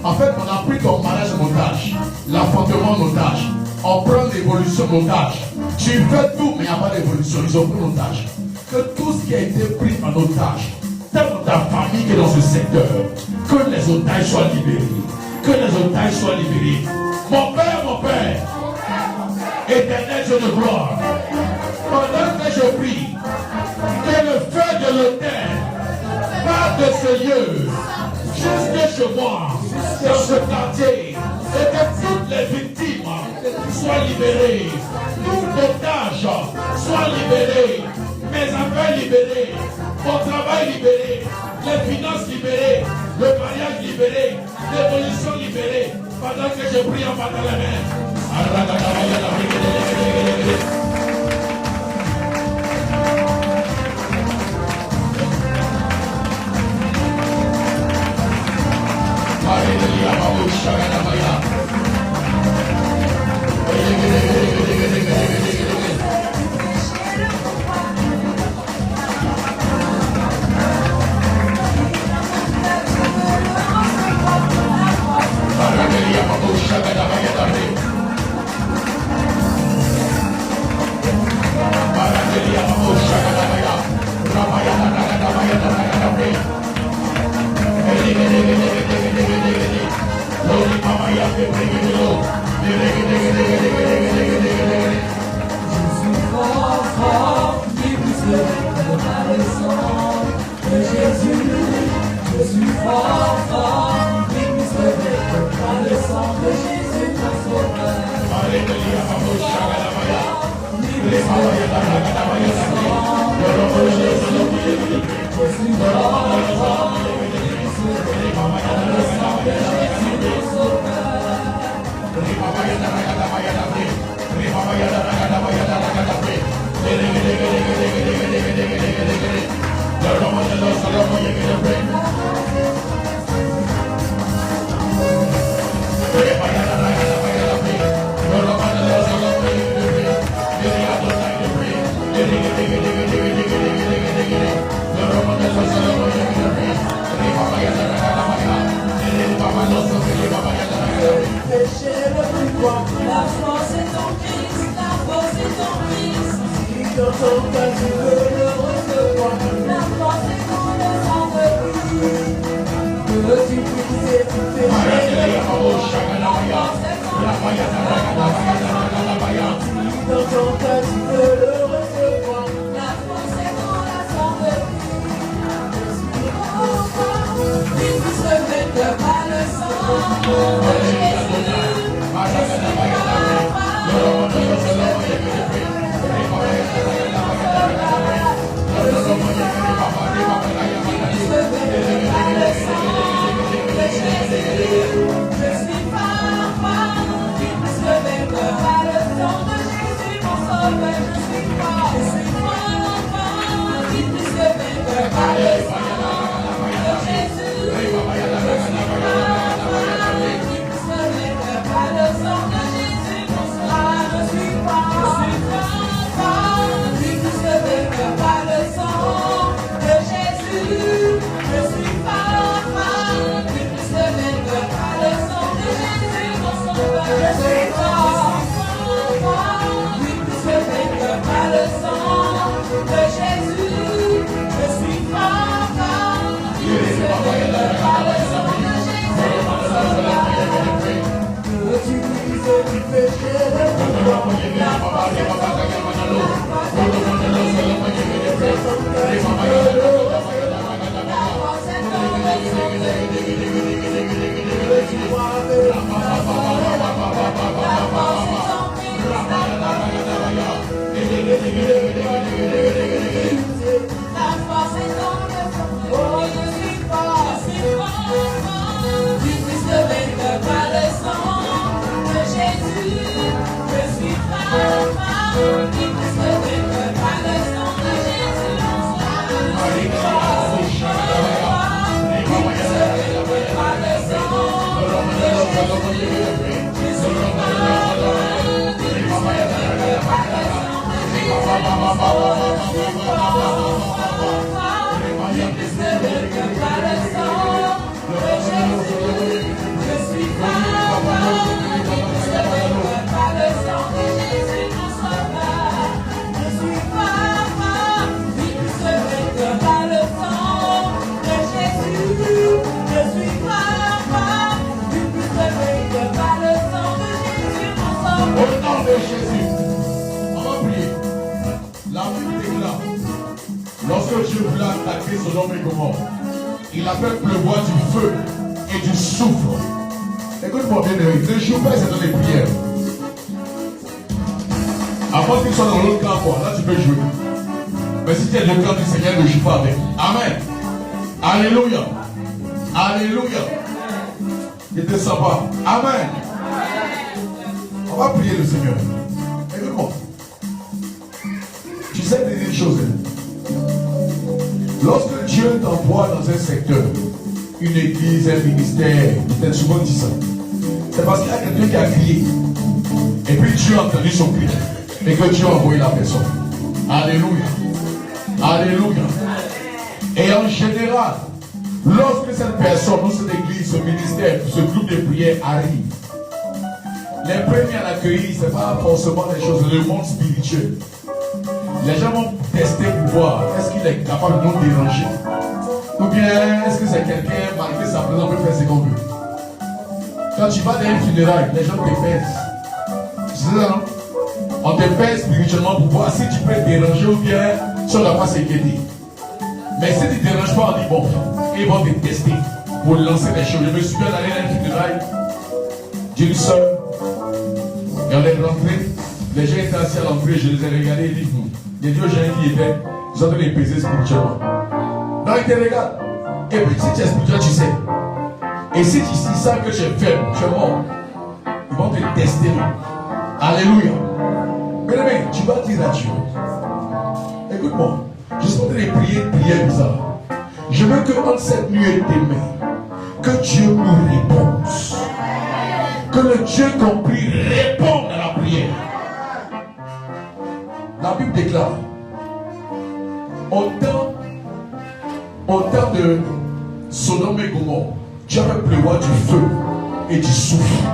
En fait, on a pris ton mariage en otage, l'enfantement en otage. On prend l'évolution en otage. Tu fais tout, mais il n'y a pas d'évolution. Ils ont pris en otage. Que tout ce qui a été pris en otage, tant dans ta famille que dans ce secteur, que les otages soient libérés. Que les otages soient libérés. Mon Père, éternel Dieu de gloire, pendant que je prie, que le feu de l'autel parte de ce lieu, jusque chez moi, dans ce quartier, et que toutes les victimes soient libérées, tout otage soit libéré, mes affaires libérées, mon travail libéré, les finances libérées, le mariage libéré, l'évolution libérée, pendant que je prie en battant la main. Lorsque Dieu voulait attaquer Sodome et Gomorrhe, il a fait pleuvoir du feu et du soufre. Écoute-moi bien, ne joue pas dans les prières. Avant qu'il soit dans l'autre camp, là tu peux jouer. Mais si tu es le camp du Seigneur, ne joue pas avec. Amen. Alléluia. Alléluia. Il te sent pas. Amen. On va prier le Seigneur. Écoute-moi. Tu sais une chose. Lorsque Dieu t'envoie dans un secteur, une église, un ministère, il t'a souvent dit ça. C'est parce qu'il y a quelqu'un qui a crié. Et puis Dieu a entendu son cri. Et que Dieu a envoyé la personne. Alléluia. Alléluia. Et en général, lorsque cette personne, ou cette église, ce ministère, ce groupe de prière arrive, les premiers à l'accueillir, ce n'est pas forcément des choses du monde spirituel. Les gens vont tester pour voir est-ce qu'il est capable de nous déranger. Ou bien est-ce que c'est quelqu'un, malgré sa présence, peut faire ce qu'on veut. Quand tu vas dans une funéraille, les gens te pèsent. C'est ça, non? On te pèse spirituellement pour voir si tu peux te déranger ou bien si on ne va pas s'inquiéter. Mais si tu ne te déranges pas, on dit bon, ils vont te tester pour lancer des choses. Je me souviens d'aller dans une funéraille d'une soeur et on est rentré. Les gens étaient assis à l'entrée, je les ai regardés et dit les deux gens qui étaient, ils ont les peser spirituellement. Non, ils te regardent. Et puis si tu es spirituel, tu sais. Et si tu sens que tu es faible, tu es mort, ils vont te tester. Alléluia. Mais tu vas dire à Dieu, écoute-moi, je suis en train de prier une prière bizarre. Je veux que entre cette nuit et demain, que Dieu nous réponde. Que le Dieu compris réponde à la prière. La Bible déclare, au temps de Sodome et Gomorrhe, Dieu avait pleuvoir du feu et du souffle.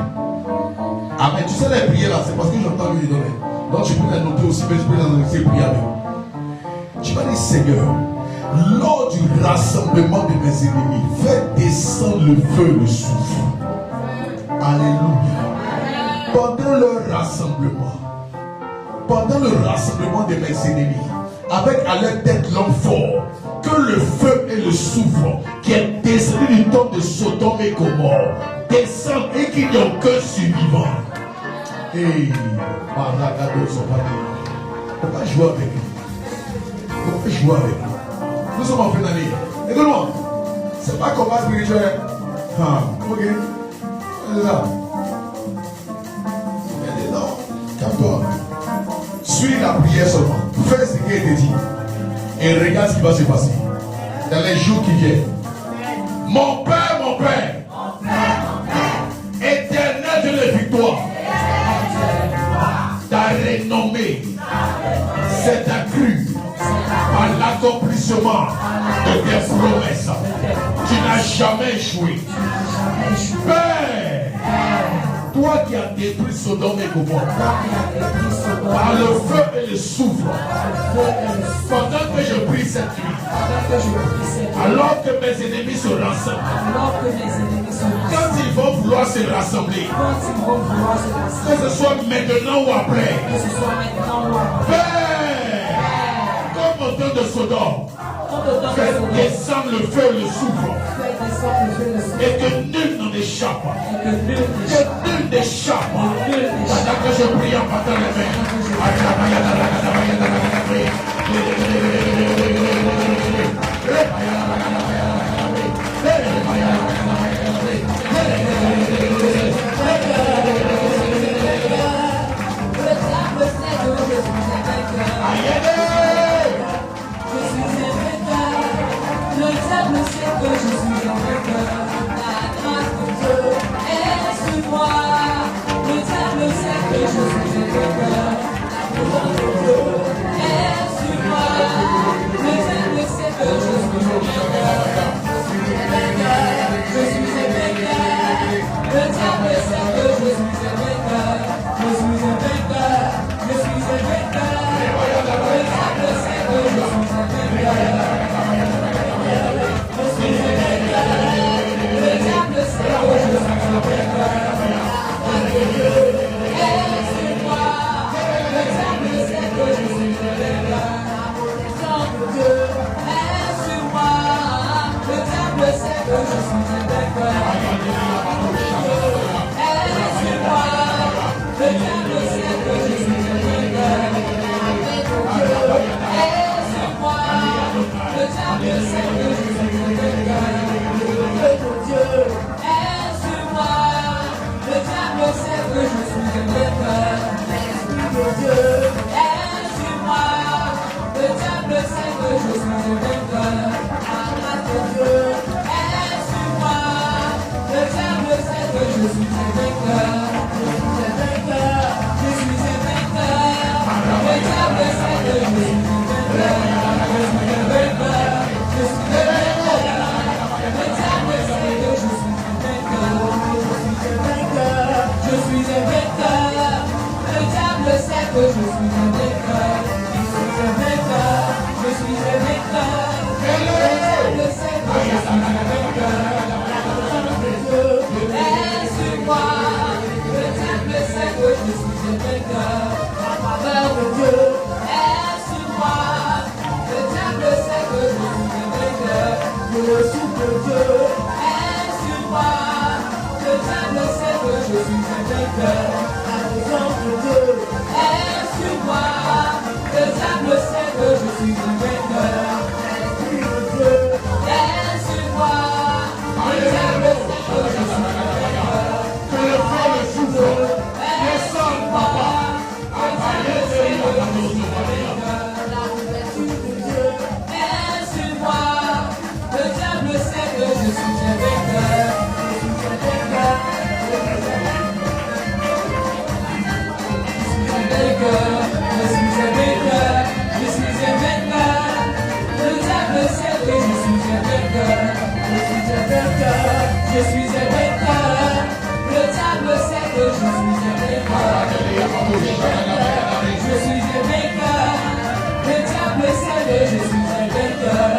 Amen. Tu sais les prières là, c'est parce que j'entends lui donner. Donc tu peux les noter aussi, mais tu peux les annoncer et prier avec. Tu vas dire, Seigneur, lors du rassemblement de mes ennemis, fais descendre le feu et le souffle. Alléluia. Pendant le rassemblement de mes ennemis, avec à leur tête l'homme fort, que le feu et le souffle qui est descendu du temps de Sodome et Gomorrhe descendent et qu'il n'y ait aucun survivant. Et pourquoi jouer avec lui? Pourquoi jouer avec lui? Nous sommes en fin d'année. Écoute-moi, c'est pas combat spirituel. Ok. C'est ça. Elle dit non, calme-toi. Suis la prière seulement. Fais ce qui est dit. Et regarde ce qui va se passer dans les jours qui viennent. Mon Père, éternel de la victoire, ta renommée s'est accrue par l'accomplissement de tes promesses. Tu n'as jamais échoué. Père, toi qui as détruit Sodome et Gomorrhe par le feu et le souffle, pendant que je prie cette nuit, alors que mes ennemis se rassemblent, quand ils vont vouloir se rassembler, que ce soit maintenant ou après, Père, comme au temps de Sodome, fais descendre le feu et le souffle, et que nul n'en échappe. Que nul n'échappe. Pendant que je prie en battant les mains. Le diable sait que je suis un vainqueur. La grâce de Dieu est sur moi. Le diable sait que je suis un vainqueur. La grâce de Dieu est sur moi. Le diable sait que je suis un vainqueur. Je suis un vainqueur. Le diable sait que je suis un vainqueur. Je suis un vainqueur. Je suis un vainqueur. Le diable sait que je suis un vainqueur. Je suis un vainqueur, je suis un vainqueur, je suis un vainqueur. le souffle de Dieu est sur moi. Le diable sait que je suis un vainqueur. La présence de Dieu Est sur moi. Le diable sait que je suis un vainqueur. l'Esprit de Dieu Est sur moi. Le diable sait que je suis un vainqueur. Que le feu le souffle. Descends, papa. la couverture de Dieu Est sur moi. Le diable sait que je suis un vainqueur. Je suis un vainqueur. Je suis un vainqueur. Le diable sait que je suis un vainqueur. Je suis un vainqueur. Je suis un vainqueur. Le diable sait que je suis un vainqueur. Je suis un vainqueur. Le diable sait que je suis un vainqueur.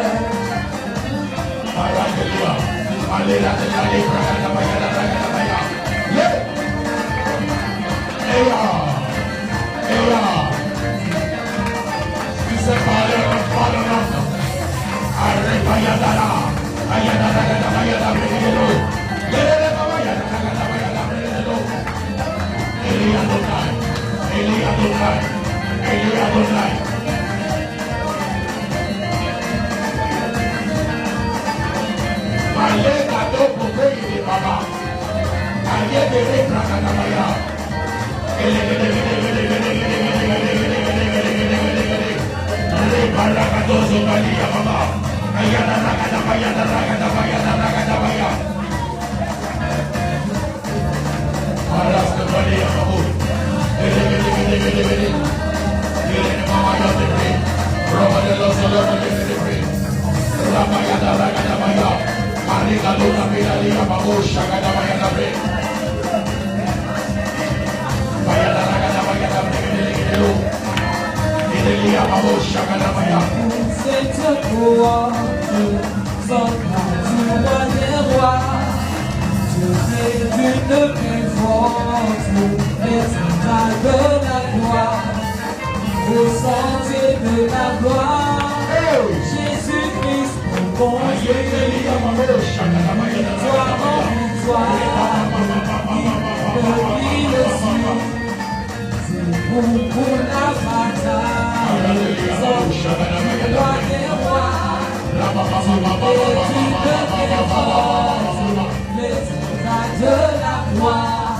C'est un courant sans roi des rois. Je sais d'une plus forte, l'esclave de la gloire. Au sentier de la gloire, Jésus-Christ, mon bon Dieu, toi mon victoire, il le suit, c'est bon pour la bataille, sans roi des rois, et tu me défends, l'esclave de la gloire,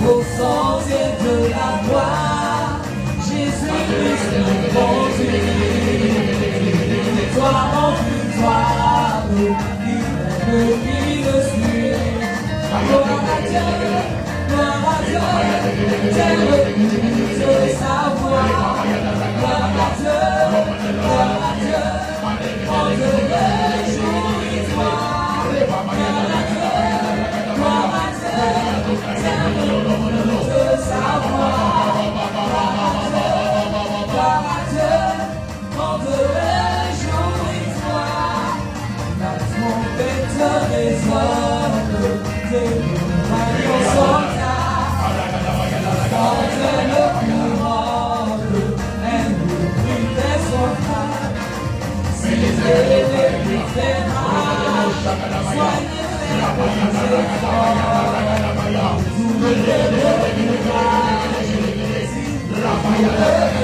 au sentier de la gloire, Jésus-Christ, mon bon Dieu, toi mon victoire, il le suit. Gloire à Dieu, t'es le de sa voix. Gloire à Dieu, on te réjouit, toi. Gloire à Dieu, t'es le de sa voix. Gloire à Dieu, on te réjouit, toi. La trompette résonne, tes compagnons sont là. Porte le courant, elle nous prie des soldats. Si les ennemis fait mal, soignez les efforts. Vous me donnez le courage, vous le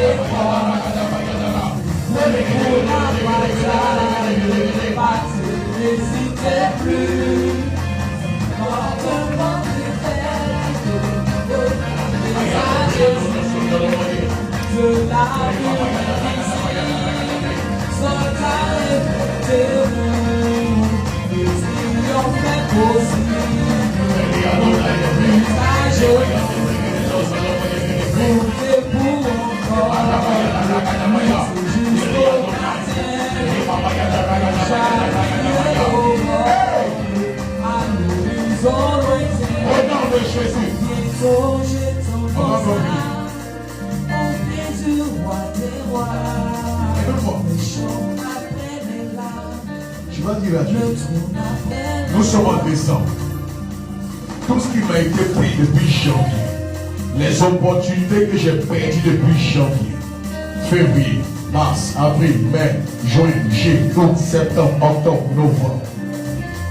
défendre. Pour la bataille, pas n'hésitez plus. Porte-moi tes têtes, à Jésus, de la vie ici, soldats écoutez-vous, les triomphes fait possible, à Jésus, comptez pour encore, jusqu'au matin, chaque au mort, à l'horizon lointain. Au nom de Jésus. Bientôt j'ai ton visage, au pied du roi des rois. Les chants après les larmes, Tu vas dire à Dieu, le trône après nous sommes en décembre. Tout ce qui m'a été pris depuis janvier, les opportunités que j'ai perdues depuis janvier, février, mars, avril, mai, juin, juillet, août, septembre, octobre, novembre,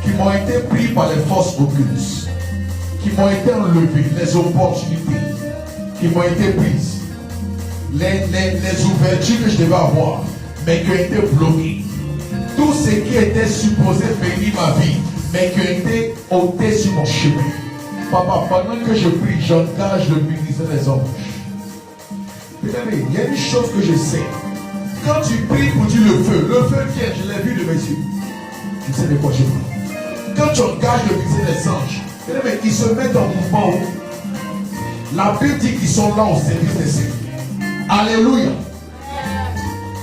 qui m'ont été pris par les forces occultes, qui m'ont été enlevés, les opportunités qui m'ont été prises, les ouvertures que je devais avoir, mais qui ont été bloquées. Tout ce qui était supposé bénir ma vie, mais qui ont été ôtés sur mon chemin. Papa, pendant que je prie, j'engage le ministère des anges. Bien-aimé, il y a une chose que je sais. Quand tu pries pour dire le feu vient, je l'ai vu de mes yeux. Tu sais de quoi je parle. Quand tu engages le ministère des anges, bien-aimé, ils se mettent en mouvement. La Bible dit qu'ils sont là au service des saints. Alléluia.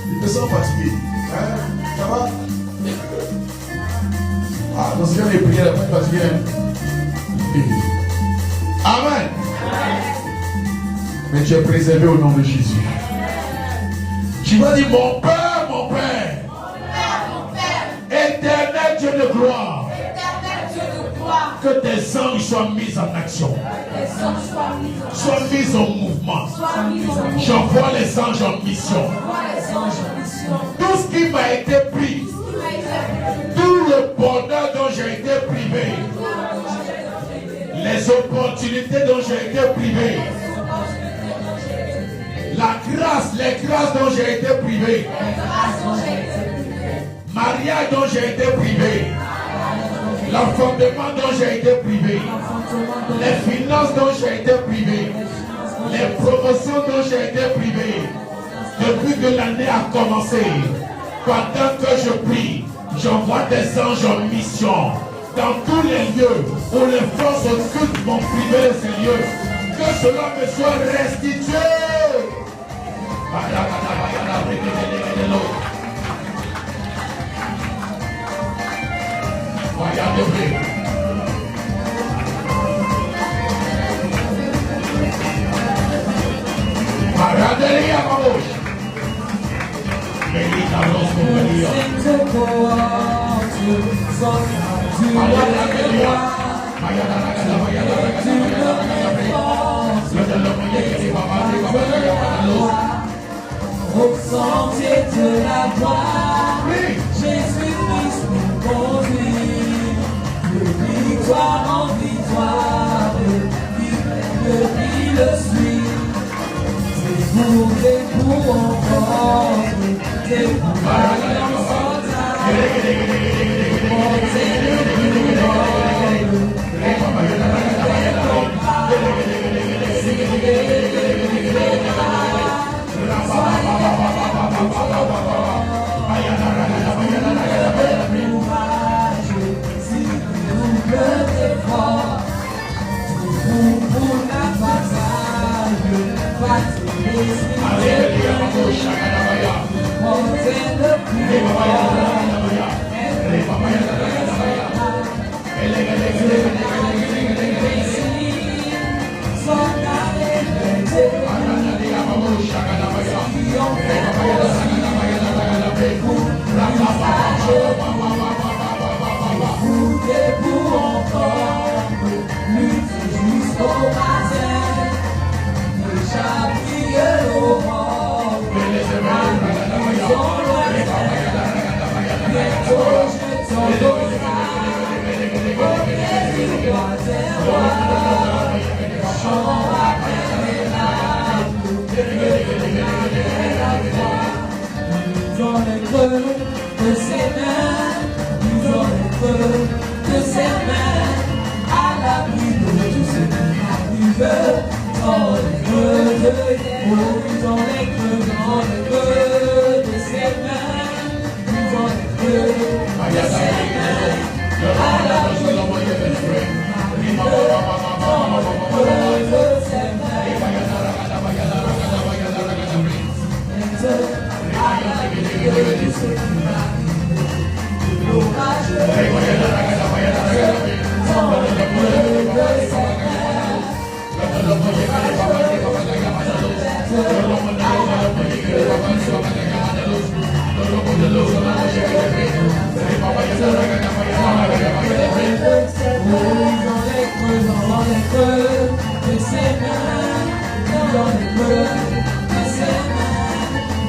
Ils me sentent fatigué. Hein? Ça va? Ah, dans ce cas, les prières, la pas fatigué. Amen. Mais tu es préservé au nom de Jésus. Tu vas dire, mon Père, éternel Dieu de gloire, que tes anges soient mis en action, soient mis en mouvement. J'envoie les anges en mission. Tout ce qui m'a été pris, tout le bonheur dont j'ai été privé, les opportunités dont j'ai été privé, les grâces dont j'ai été privé, mariage dont j'ai été privé, l'enfantement dont j'ai été privé, les finances dont j'ai été privé, les promotions dont j'ai été privé, depuis que l'année a commencé, pendant que je prie, j'envoie des anges en mission dans tous les lieux où les forces occultes m'ont privé de ces lieux. Que cela me soit restitué. Au sentier de la gloire, Jésus-Christ nous conduit, de victoire en victoire, depuis le suit. C'est pour encore, c'est pour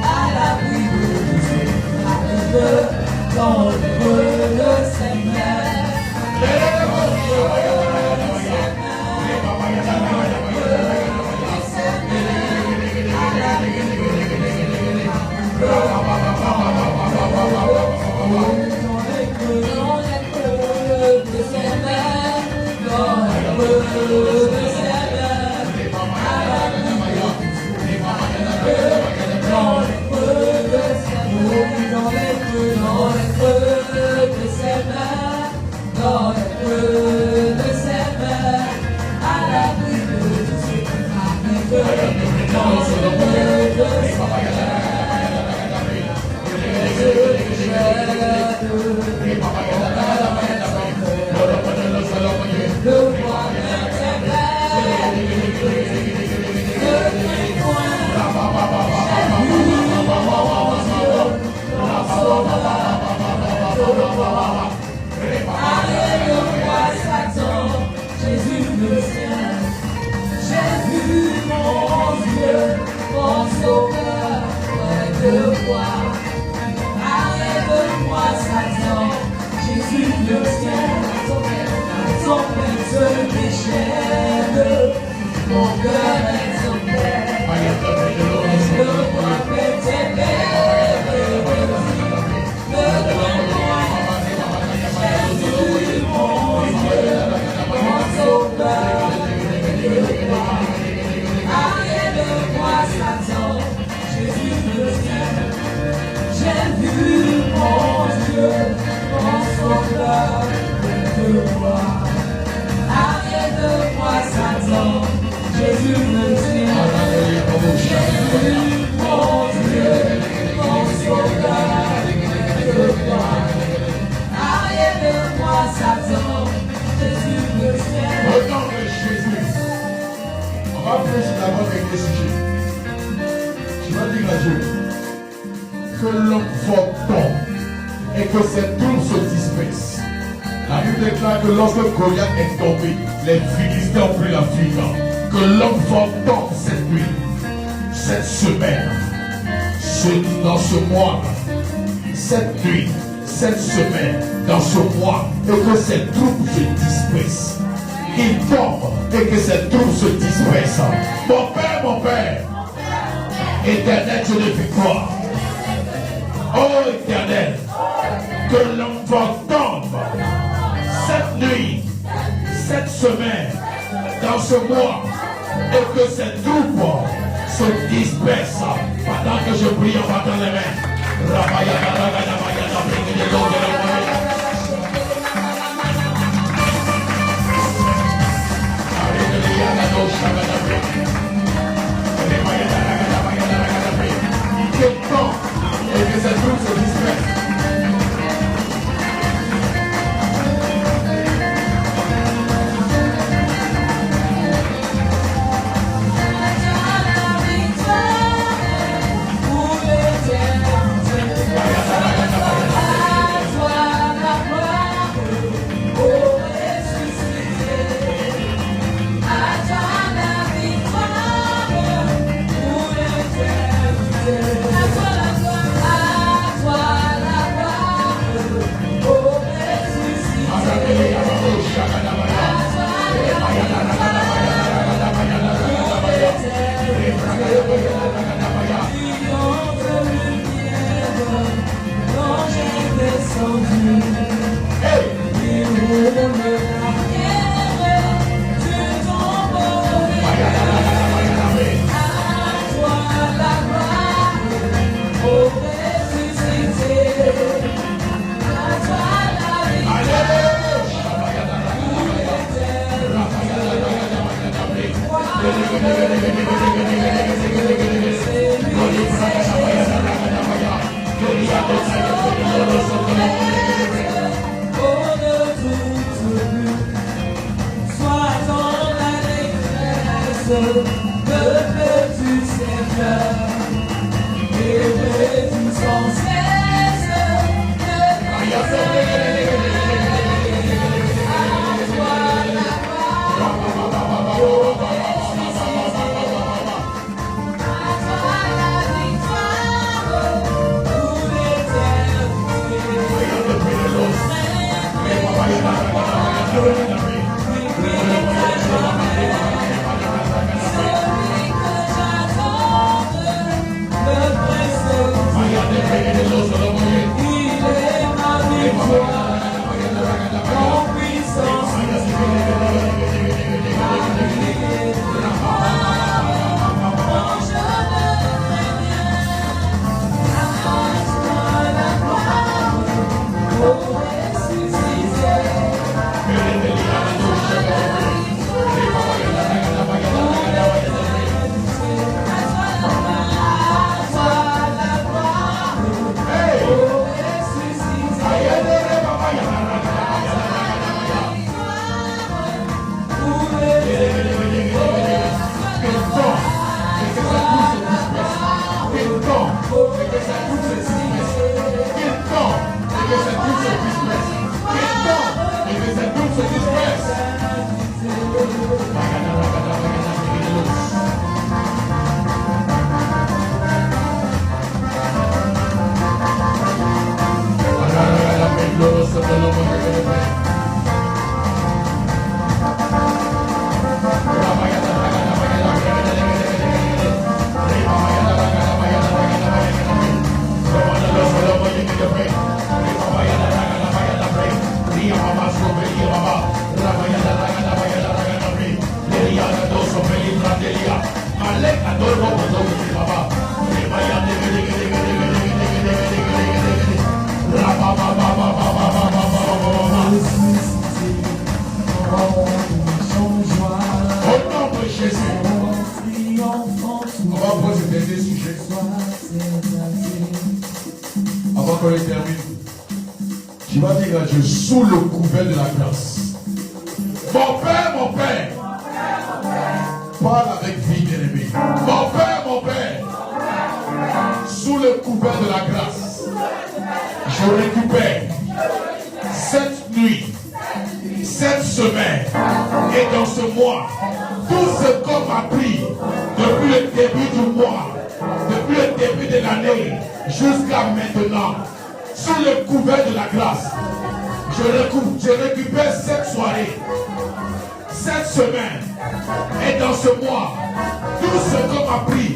à l'abri dans l'ombre de ses mains. Que l'homme fort tombe et que ses troupes se dispersent. La Bible déclare que lorsque Goliath est tombé, les Philistins ont pris la fuite. Que l'homme fort tombe cette nuit, cette semaine, dans ce mois, cette nuit, cette semaine, dans ce mois, et que ses troupes se dispersent. Il tombe et que ses troupes se dispersent. Mon Père, éternel Dieu de victoire. Oh Éternel, que l'enfant tombe cette nuit, cette semaine, dans ce mois, et que ces troupes se dispersent. Pendant que je prie, on va dans les mains. Qu'il tombe et que ces troupes se dispersent. qu'on les termine, tu vas dire à Dieu, sous le couvert de la grâce. Mon Père, parle avec vie, bien-aimé. Mon Père, sous le couvert de la grâce, je récupère cette nuit, cette semaine et dans ce mois, tout ce qu'on m'a pris depuis le début du mois, depuis le début de l'année jusqu'à maintenant, sous le couvert de la grâce, je récupère cette soirée, cette semaine et dans ce mois, tout ce qu'on m'a pris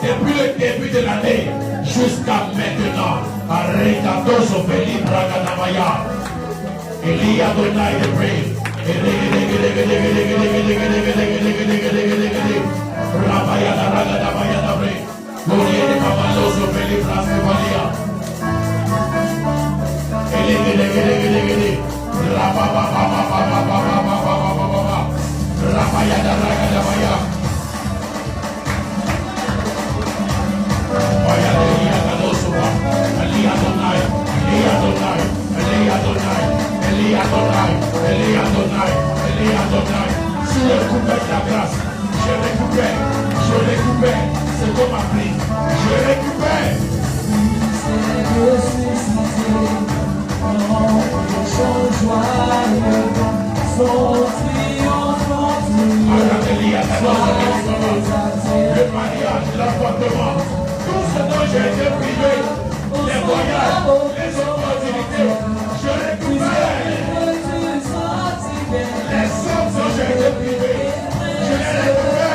depuis le début de l'année jusqu'à maintenant. Arregadoso Felipe Ragadamaya. Elia Donai de Brave. Rabaya da Ragadamaya da Brave. Gloria de Mamaloso Felipe Raskevalia. Rabaya da Ragadamaya. Sous le couvert de la grâce, je récupère ce qu'on m'a pris. Je récupère. Le mariage, l'appartement, tout ce dont j'ai été privé, les voyages, les opportunités, je récupère. Les sommes dont j'ai été privé, je les récupère.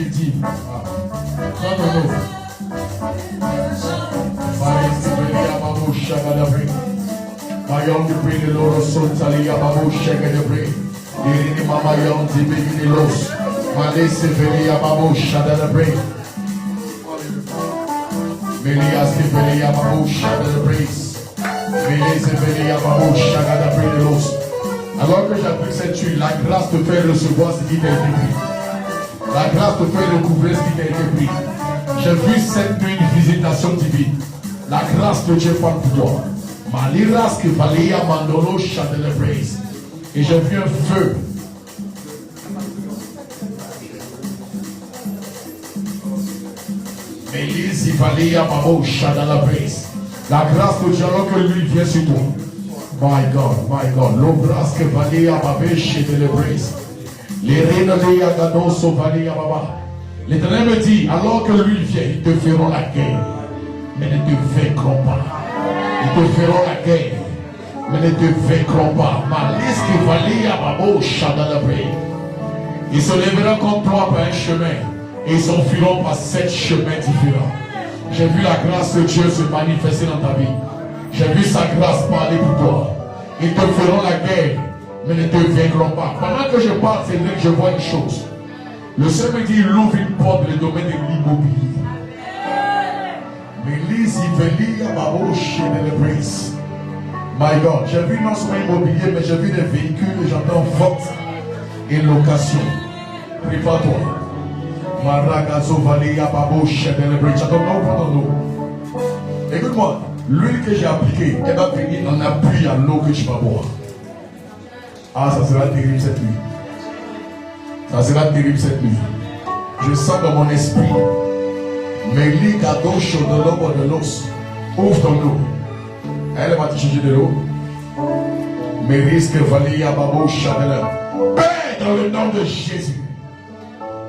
j'ai dit. Non, non, non. Mayong di pili loro soltalia babusha de bre. Irini mama yon di bigi los. Malese velia babusha de bre. Melias di velia babusha de bre. Melese velia babusha de bre los. Alors que j'applique cette huile, la grâce te fait recevoir ce qui t'a été pris. La grâce te fait recouvrir ce qui t'a été pris. J'ai vu cette nuit une visitation divine. La grâce de Dieu parle pour toi. Maliras que valia mandolo chandelle praise. Et j'ai vu un feu. Melise valia mamo chandelle praise. La grâce de Dieu alors que lui vient sur toi. My God. L'obras que valia mabe chandelle praise. Les reines de Yagadoso valia baba. L'Éternel me dit, alors que lui vient, ils te feront la guerre, mais ne te vaincront pas. Ils te feront la guerre, mais ne te vaincront pas. Malice qui valait à Babo Chadalabré. Ils se lèveront contre toi par un chemin et ils s'enfuiront par 7 chemins différents. J'ai vu la grâce de Dieu se manifester dans ta vie. J'ai vu sa grâce parler pour toi. Ils te feront la guerre, mais ne te vaincront pas. Pendant que je parle, c'est vrai que je vois une chose. Le Seigneur me dit, il ouvre une porte dans le domaine de l'immobilier. My God, j'ai vu non seulement immobilier, mais j'ai vu des véhicules et j'entends vente et location. Prépare-toi. Écoute-moi, l'huile que j'ai appliquée, elle va venir en appui à l'eau que tu vas boire. Ah, ça sera terrible cette nuit. Ça sera terrible cette nuit. Je sens dans mon esprit. Mais les cadeaux chauds de l'eau de l'os. Ouvre ton eau. Elle va te changer de l'eau. Mais risque valer à Babo Chadela. Père dans le nom de Jésus.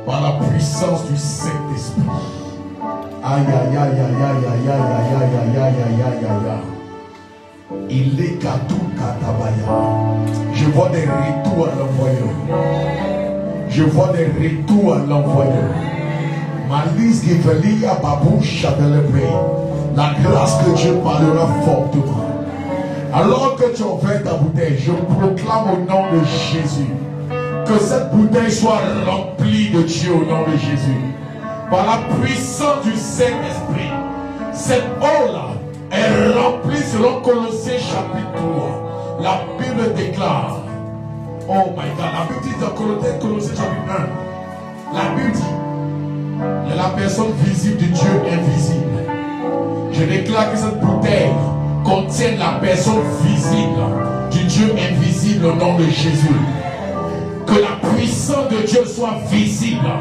Par la puissance du Saint-Esprit. Aïe aïe aïe aïe aïe aïe aïe aïe aïe aïe aïe aïe aïe. Il est katou katabaya. Je vois des retours à l'envoyeur. Je vois des retours à l'envoyeur. Malise Givelia Babou Chadelebré. La grâce de Dieu parlera fortement. Alors que tu ouvres ta bouteille, je proclame au nom de Jésus que cette bouteille soit remplie de Dieu au nom de Jésus. Par la puissance du Saint-Esprit, cette eau-là est remplie selon Colossiens chapitre 3. La Bible déclare. Oh my God, la Bible dit dans Colossiens chapitre 1, la Bible dit, il y a la personne visible du Dieu invisible. Je déclare que cette bouteille contient la personne visible du Dieu invisible au nom de Jésus. Que la puissance de Dieu soit visible.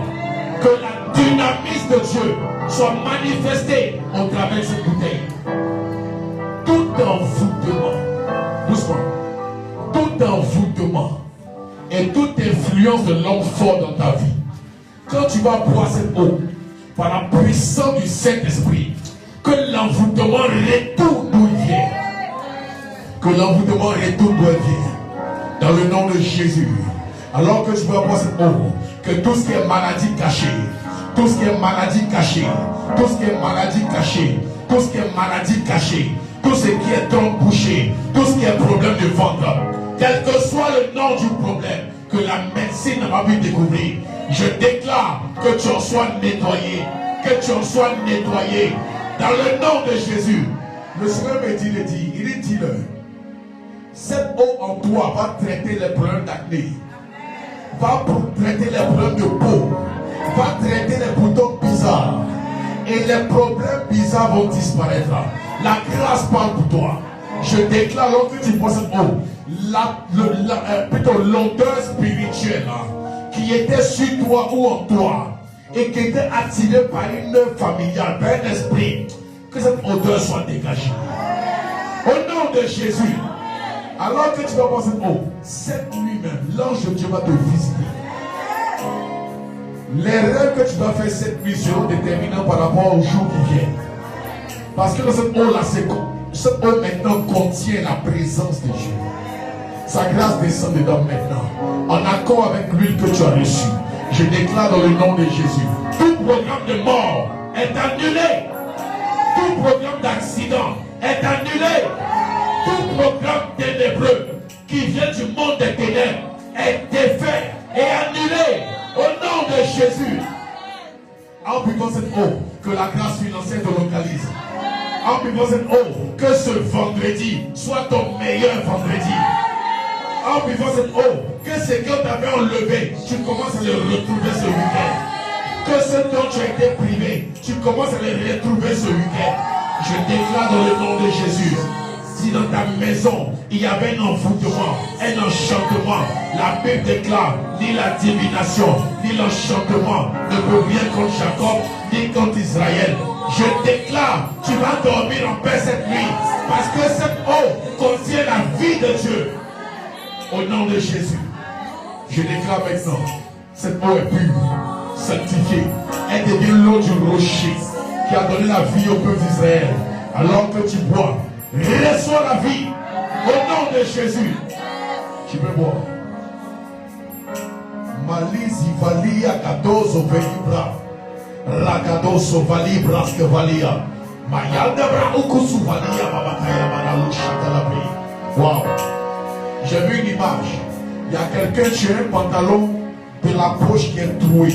Que la dynamisme de Dieu soit manifestée au travers de cette bouteille. Tout envoûtement, doucement, tout envoûtement et toute influence de l'homme fort dans ta vie, quand tu vas boire cette eau, par la puissance du Saint-Esprit, que l'envoûtement retourne d'où il vient. Que l'envoûtement retourne d'où il vient. Dans le nom de Jésus. Alors que tu vas boire cette eau, que tout ce qui est maladie cachée, tout ce qui est maladie cachée, tout ce qui est maladie cachée, tout ce qui est maladie cachée, tout ce qui est trompe bouchée, tout ce qui est problème de ventre, quel que soit le nom du problème que la médecine n'a pas pu découvrir, je déclare que tu en sois nettoyé, que tu en sois nettoyé dans le nom de Jésus. Le Seigneur me dit, il dit, cette eau en toi va traiter les problèmes d'acné, va traiter les problèmes de peau, va traiter les boutons bizarres et les problèmes bizarres vont disparaître. La grâce parle pour toi. Je déclare lorsque tu bois cette eau, plutôt l'odeur spirituelle qui était sur toi ou en toi et qui était attirée par une œuvre familiale, par un esprit, que cette odeur soit dégagée. Au nom de Jésus, alors que tu vas boire cette eau, cette nuit même, l'ange de Dieu va te visiter. Les rêves que tu dois faire cette nuit seront déterminants par rapport au jour qui vient. Parce que cette eau-là, cette eau maintenant contient la présence de Dieu. Sa grâce descend dedans maintenant. En accord avec l'huile que tu as reçue. Je déclare dans le nom de Jésus Tout programme de mort est annulé. Tout programme d'accident est annulé. Tout programme ténébreux qui vient du monde des ténèbres est défait et annulé au nom de Jésus. En puissant cette eau, que la grâce financière te localise. En puissant cette eau, que ce vendredi soit ton meilleur vendredi. En puissant cette eau, que ce que tu avais enlevé, tu commences à le retrouver ce week-end. Que ce dont tu as été privé, tu commences à le retrouver ce week-end. Je déclare dans le nom de Jésus. Si dans ta maison, il y avait un envoûtement, un enchantement, la Bible déclare, ni la divination, ni l'enchantement ne peut rien contre Jacob, ni contre Israël. Je déclare, tu vas dormir en paix cette nuit, parce que cette eau contient la vie de Dieu. Au nom de Jésus, je déclare maintenant, cette eau est pure, sanctifiée. Elle devient l'eau du rocher qui a donné la vie au peuple d'Israël. Alors que tu bois, reçois la vie au nom de Jésus. Tu peux boire. Malizi valia kadozo velibra. Rakadoso valibra skevalia. Mayalda bra ukusu valia babataya manalu chatalabi. Wow. J'ai vu une image. Il y a quelqu'un qui a un pantalon de la poche qui est troué.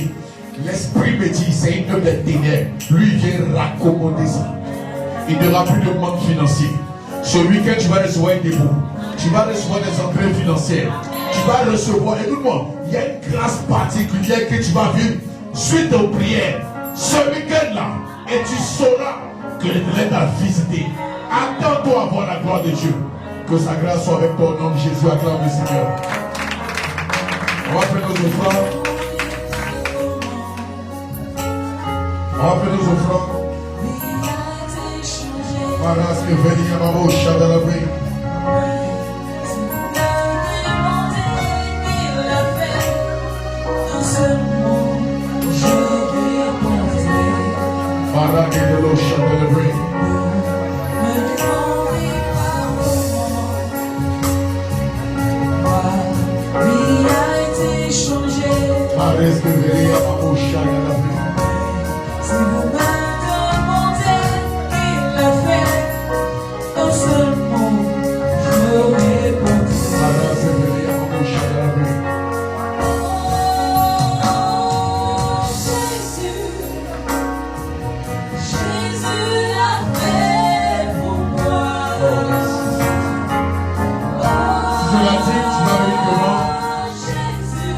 L'esprit me dit, c'est une œuvre des ténèbres. Lui vient raccommoder ça. Il n'y aura plus de manque financier. Ce week-end, tu vas recevoir un dépôt. Tu vas recevoir des entrées financières. Tu vas recevoir, écoute-moi, il y a une grâce particulière que tu vas vivre suite aux prières. Ce week-end-là, et tu sauras que l'Éternel t'a visité. Attends-toi à voir la gloire de Dieu. Que sa grâce soit avec toi au nom de Jésus. Acclame le Seigneur. On va faire nos offrandes. On va faire nos offrandes. Parce que venir à ma bouche dans la vie. Para que de l'eau chante le bruit. Parece que venir à ma bouche dans la vie. Si vous me demandez, il l'a fait. Un seul mot, je répondrai. Parece que venir à ma bouche dans la vie. Oh, Jésus, Jésus l'a fait pour moi. Si tu l'as dit, tu vas venir devant. Jésus,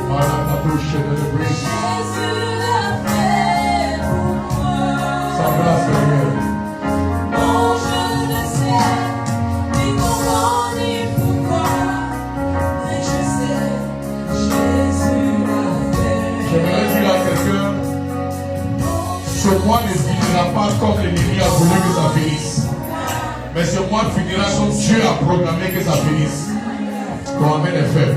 Para la bouche de le bruit. Jésus l'a fait pour moi. Sa grâce, Seigneur. Non, je ne sais ni comment ni pourquoi, mais je sais, Jésus l'a fait. J'aimerais dire à quelqu'un, ce mois ne finira pas comme l'ennemi a voulu que ça finisse. Mais ce mois finira comme Dieu a programmé que ça finisse. Ton amen est fait.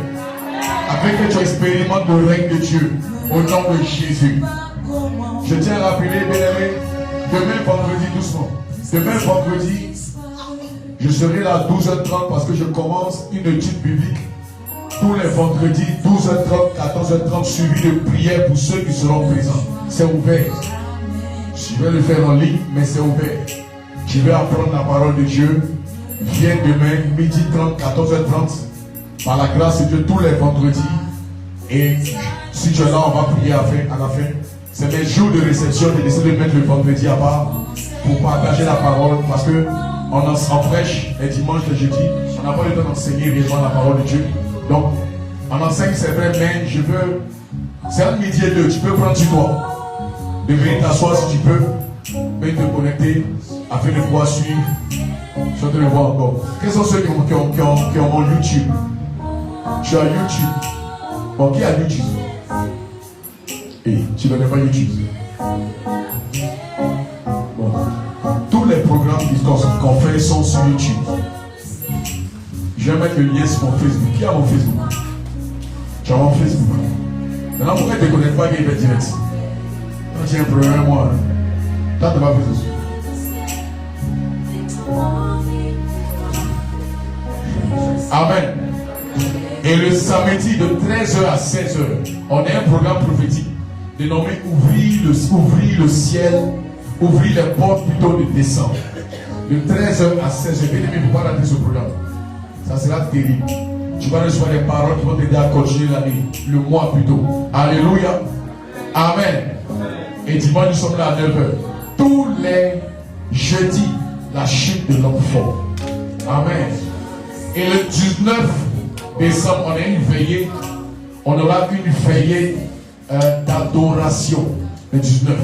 Afin que tu expérimentes le règne de Dieu au nom de Jésus. Je tiens à rappeler, bien-aimé, demain vendredi, doucement. Demain vendredi, je serai là à 12h30 parce que je commence une étude biblique tous les vendredis, 12h30, 14h30, suivi de prières pour ceux qui seront présents. C'est ouvert. Je vais le faire en ligne, mais c'est ouvert. Je vais apprendre la parole de Dieu. Viens demain, midi 30, 14h30. Par la grâce de Dieu, tous les vendredis. Et si tu es là, on va prier à la fin. C'est mes jours de réception. J'ai décidé de mettre le vendredi à part pour partager la parole. Parce que on prêche les dimanches, les jeudis. On n'a pas le temps d'enseigner réellement la parole de Dieu. Donc, on enseigne, c'est vrai, mais je veux. C'est un midi et deux. Tu peux prendre sur toi. De venir t'asseoir si tu peux. Mais te connecter afin de pouvoir suivre. Je vais te le voir encore. Quels sont ceux qui ont mon YouTube? Je suis à YouTube. Bon, qui a YouTube? Et tu ne connais pas YouTube. Bon. Tous les programmes qu'on fait sont sur YouTube. Je vais mettre le lien sur mon Facebook. Qui a mon Facebook? Tu as mon Facebook. Maintenant, pourquoi tu ne te connectes pas avec les direct? Quand tu as un problème, moi, toi, tu vas faire ça. Amen. Et le samedi de 13h à 16h, on a un programme prophétique. dénommé ouvrir le ciel, ouvrir les portes plutôt de décembre. De 13h à 16h. Bien aimé, il ne faut pas rater ce programme. Ça sera terrible. Tu vas recevoir des paroles qui vont t'aider à continuer l'année, le mois plutôt. Alléluia. Amen. Et dimanche, nous sommes là à 9h. Tous les jeudis, la chute de l'homme fort. Amen. Et le 19 décembre, on a une veillée. On aura une veillée d'adoration. Le 19.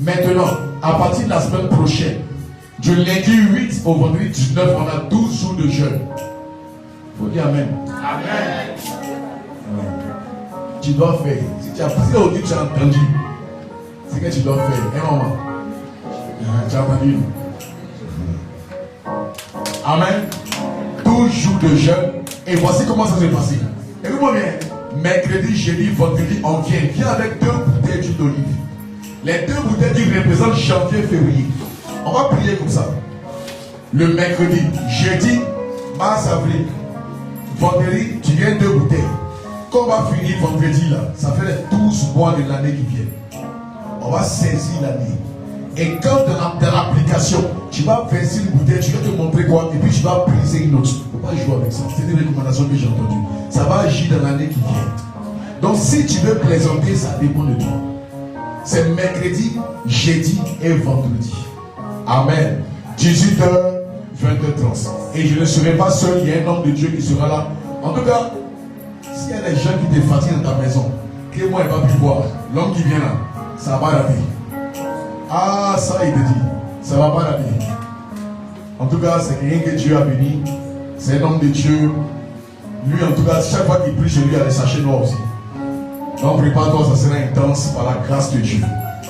Maintenant, à partir de la semaine prochaine, du lundi 8 au vendredi 19, on a 12 jours de jeûne. Il faut dire Amen. Amen. Tu dois faire. Si tu as entendu, c'est que tu dois faire. Un moment. Tu as entendu. Amen. 12 jours de jeûne. Et voici comment ça s'est passé. Écoute-moi bien. Mercredi, jeudi, vendredi, on vient avec 2 bouteilles d'huile d'olive. Les 2 bouteilles d'huile représentent janvier, février. On va prier comme ça. Le mercredi, jeudi, mars, avril. Vendredi, tu viens 2 bouteilles. Quand on va finir vendredi là, ça fait les 12 mois de l'année qui vient. On va saisir l'année. Et quand dans l'application, tu vas verser une bouteille, tu vas te montrer quoi, et puis tu vas briser une autre. Il ne faut pas jouer avec ça. C'est des recommandations que j'ai entendues. Ça va agir dans l'année qui vient. Donc si tu veux plaisanter, ça dépend de toi. C'est mercredi, jeudi et vendredi. Amen. 18h, 20h30. Et je ne serai pas seul, il y a un homme de Dieu qui sera là. En tout cas, s'il y a des gens qui te fatiguent dans ta maison, que moi il va plus voir, l'homme qui vient là, ça va la vie. Ah, ça il te dit, ça va pas la vie. En tout cas, c'est quelqu'un que Dieu a béni. C'est un homme de Dieu. Lui, en tout cas, chaque fois qu'il prie chez lui, il y a des sachets noirs aussi. Donc, prépare-toi, ça sera intense par la grâce de Dieu.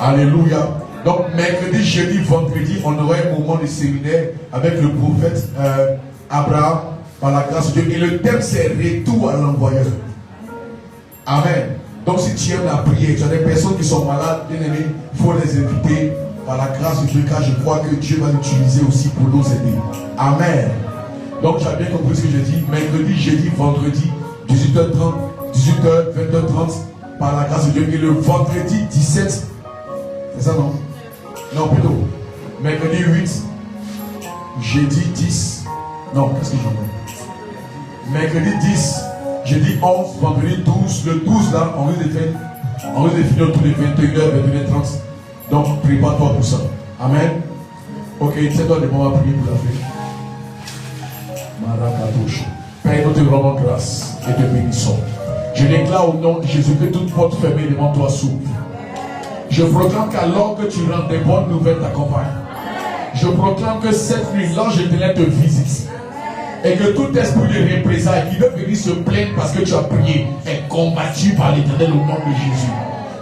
Alléluia. Donc, mercredi, jeudi, vendredi, on aura un moment de séminaire avec le prophète Abraham, par la grâce de Dieu. Et le thème, c'est retour à l'envoyeur. Amen. Donc, si tu aimes la prière, tu as des personnes qui sont malades, bien aimés, il faut les inviter par la grâce de Dieu, car je crois que Dieu va l'utiliser aussi pour nous aider. Amen. Donc, tu as bien compris ce que je dis. Mercredi, jeudi, vendredi, 18h30, 18h, 20h30, par la grâce de Dieu. Et le vendredi 17, c'est ça non? Non, plutôt. Mercredi 8, jeudi 10. Non, qu'est-ce que j'en ai? Mercredi 10, jeudi 11, vendredi 12. Le 12 là, on risque de finir tous les 21h, 21h30. Donc, prépare-toi pour ça. Amen. Ok, c'est toi de moment à prier pour la fête. Père, nous te rendons grâce et te bénissons. Je déclare au nom de Jésus que toute porte fermée devant toi s'ouvre. Je proclame qu'alors que tu rentres, des bonnes nouvelles t'accompagnent. Je proclame que cette nuit, l'ange éternel te visite. Et que tout esprit de représailles qui veut venir se plaindre parce que tu as prié est combattu par l'Éternel au nom de Jésus.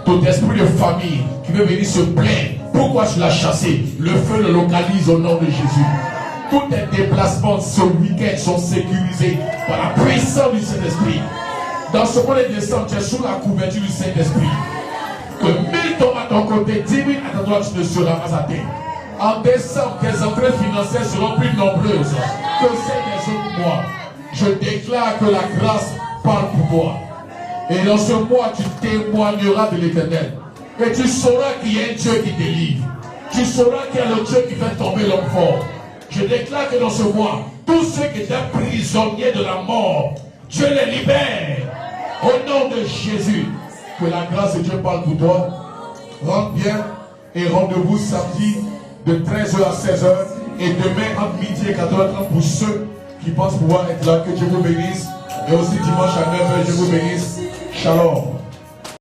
Tout esprit de famille qui veut venir se plaindre, pourquoi tu l'as chassé? Le feu le localise au nom de Jésus. Tous tes déplacements ce week-end sont sécurisés par la puissance du Saint-Esprit. Dans ce mois de décembre, tu es sous la couverture du Saint-Esprit. Que 1000 tombent à ton côté, 10 000 à ta droite, tu ne seras pas atteint. En décembre, tes entrées financières seront plus nombreuses que celles des autres mois. Je déclare que la grâce parle pour toi. Et dans ce mois, tu témoigneras de l'Éternel. Et tu sauras qu'il y a un Dieu qui délivre. Tu sauras qu'il y a le Dieu qui fait tomber l'homme fort. Je déclare que dans ce mois, tous ceux qui étaient prisonniers de la mort, Dieu les libère. Au nom de Jésus, que la grâce de Dieu parle pour toi. Rentre bien et rendez-vous samedi de 13h à 16h et demain entre midi et 14h30 pour ceux qui pensent pouvoir être là. Que Dieu vous bénisse. Et aussi dimanche à 9h, je vous bénisse. Shalom.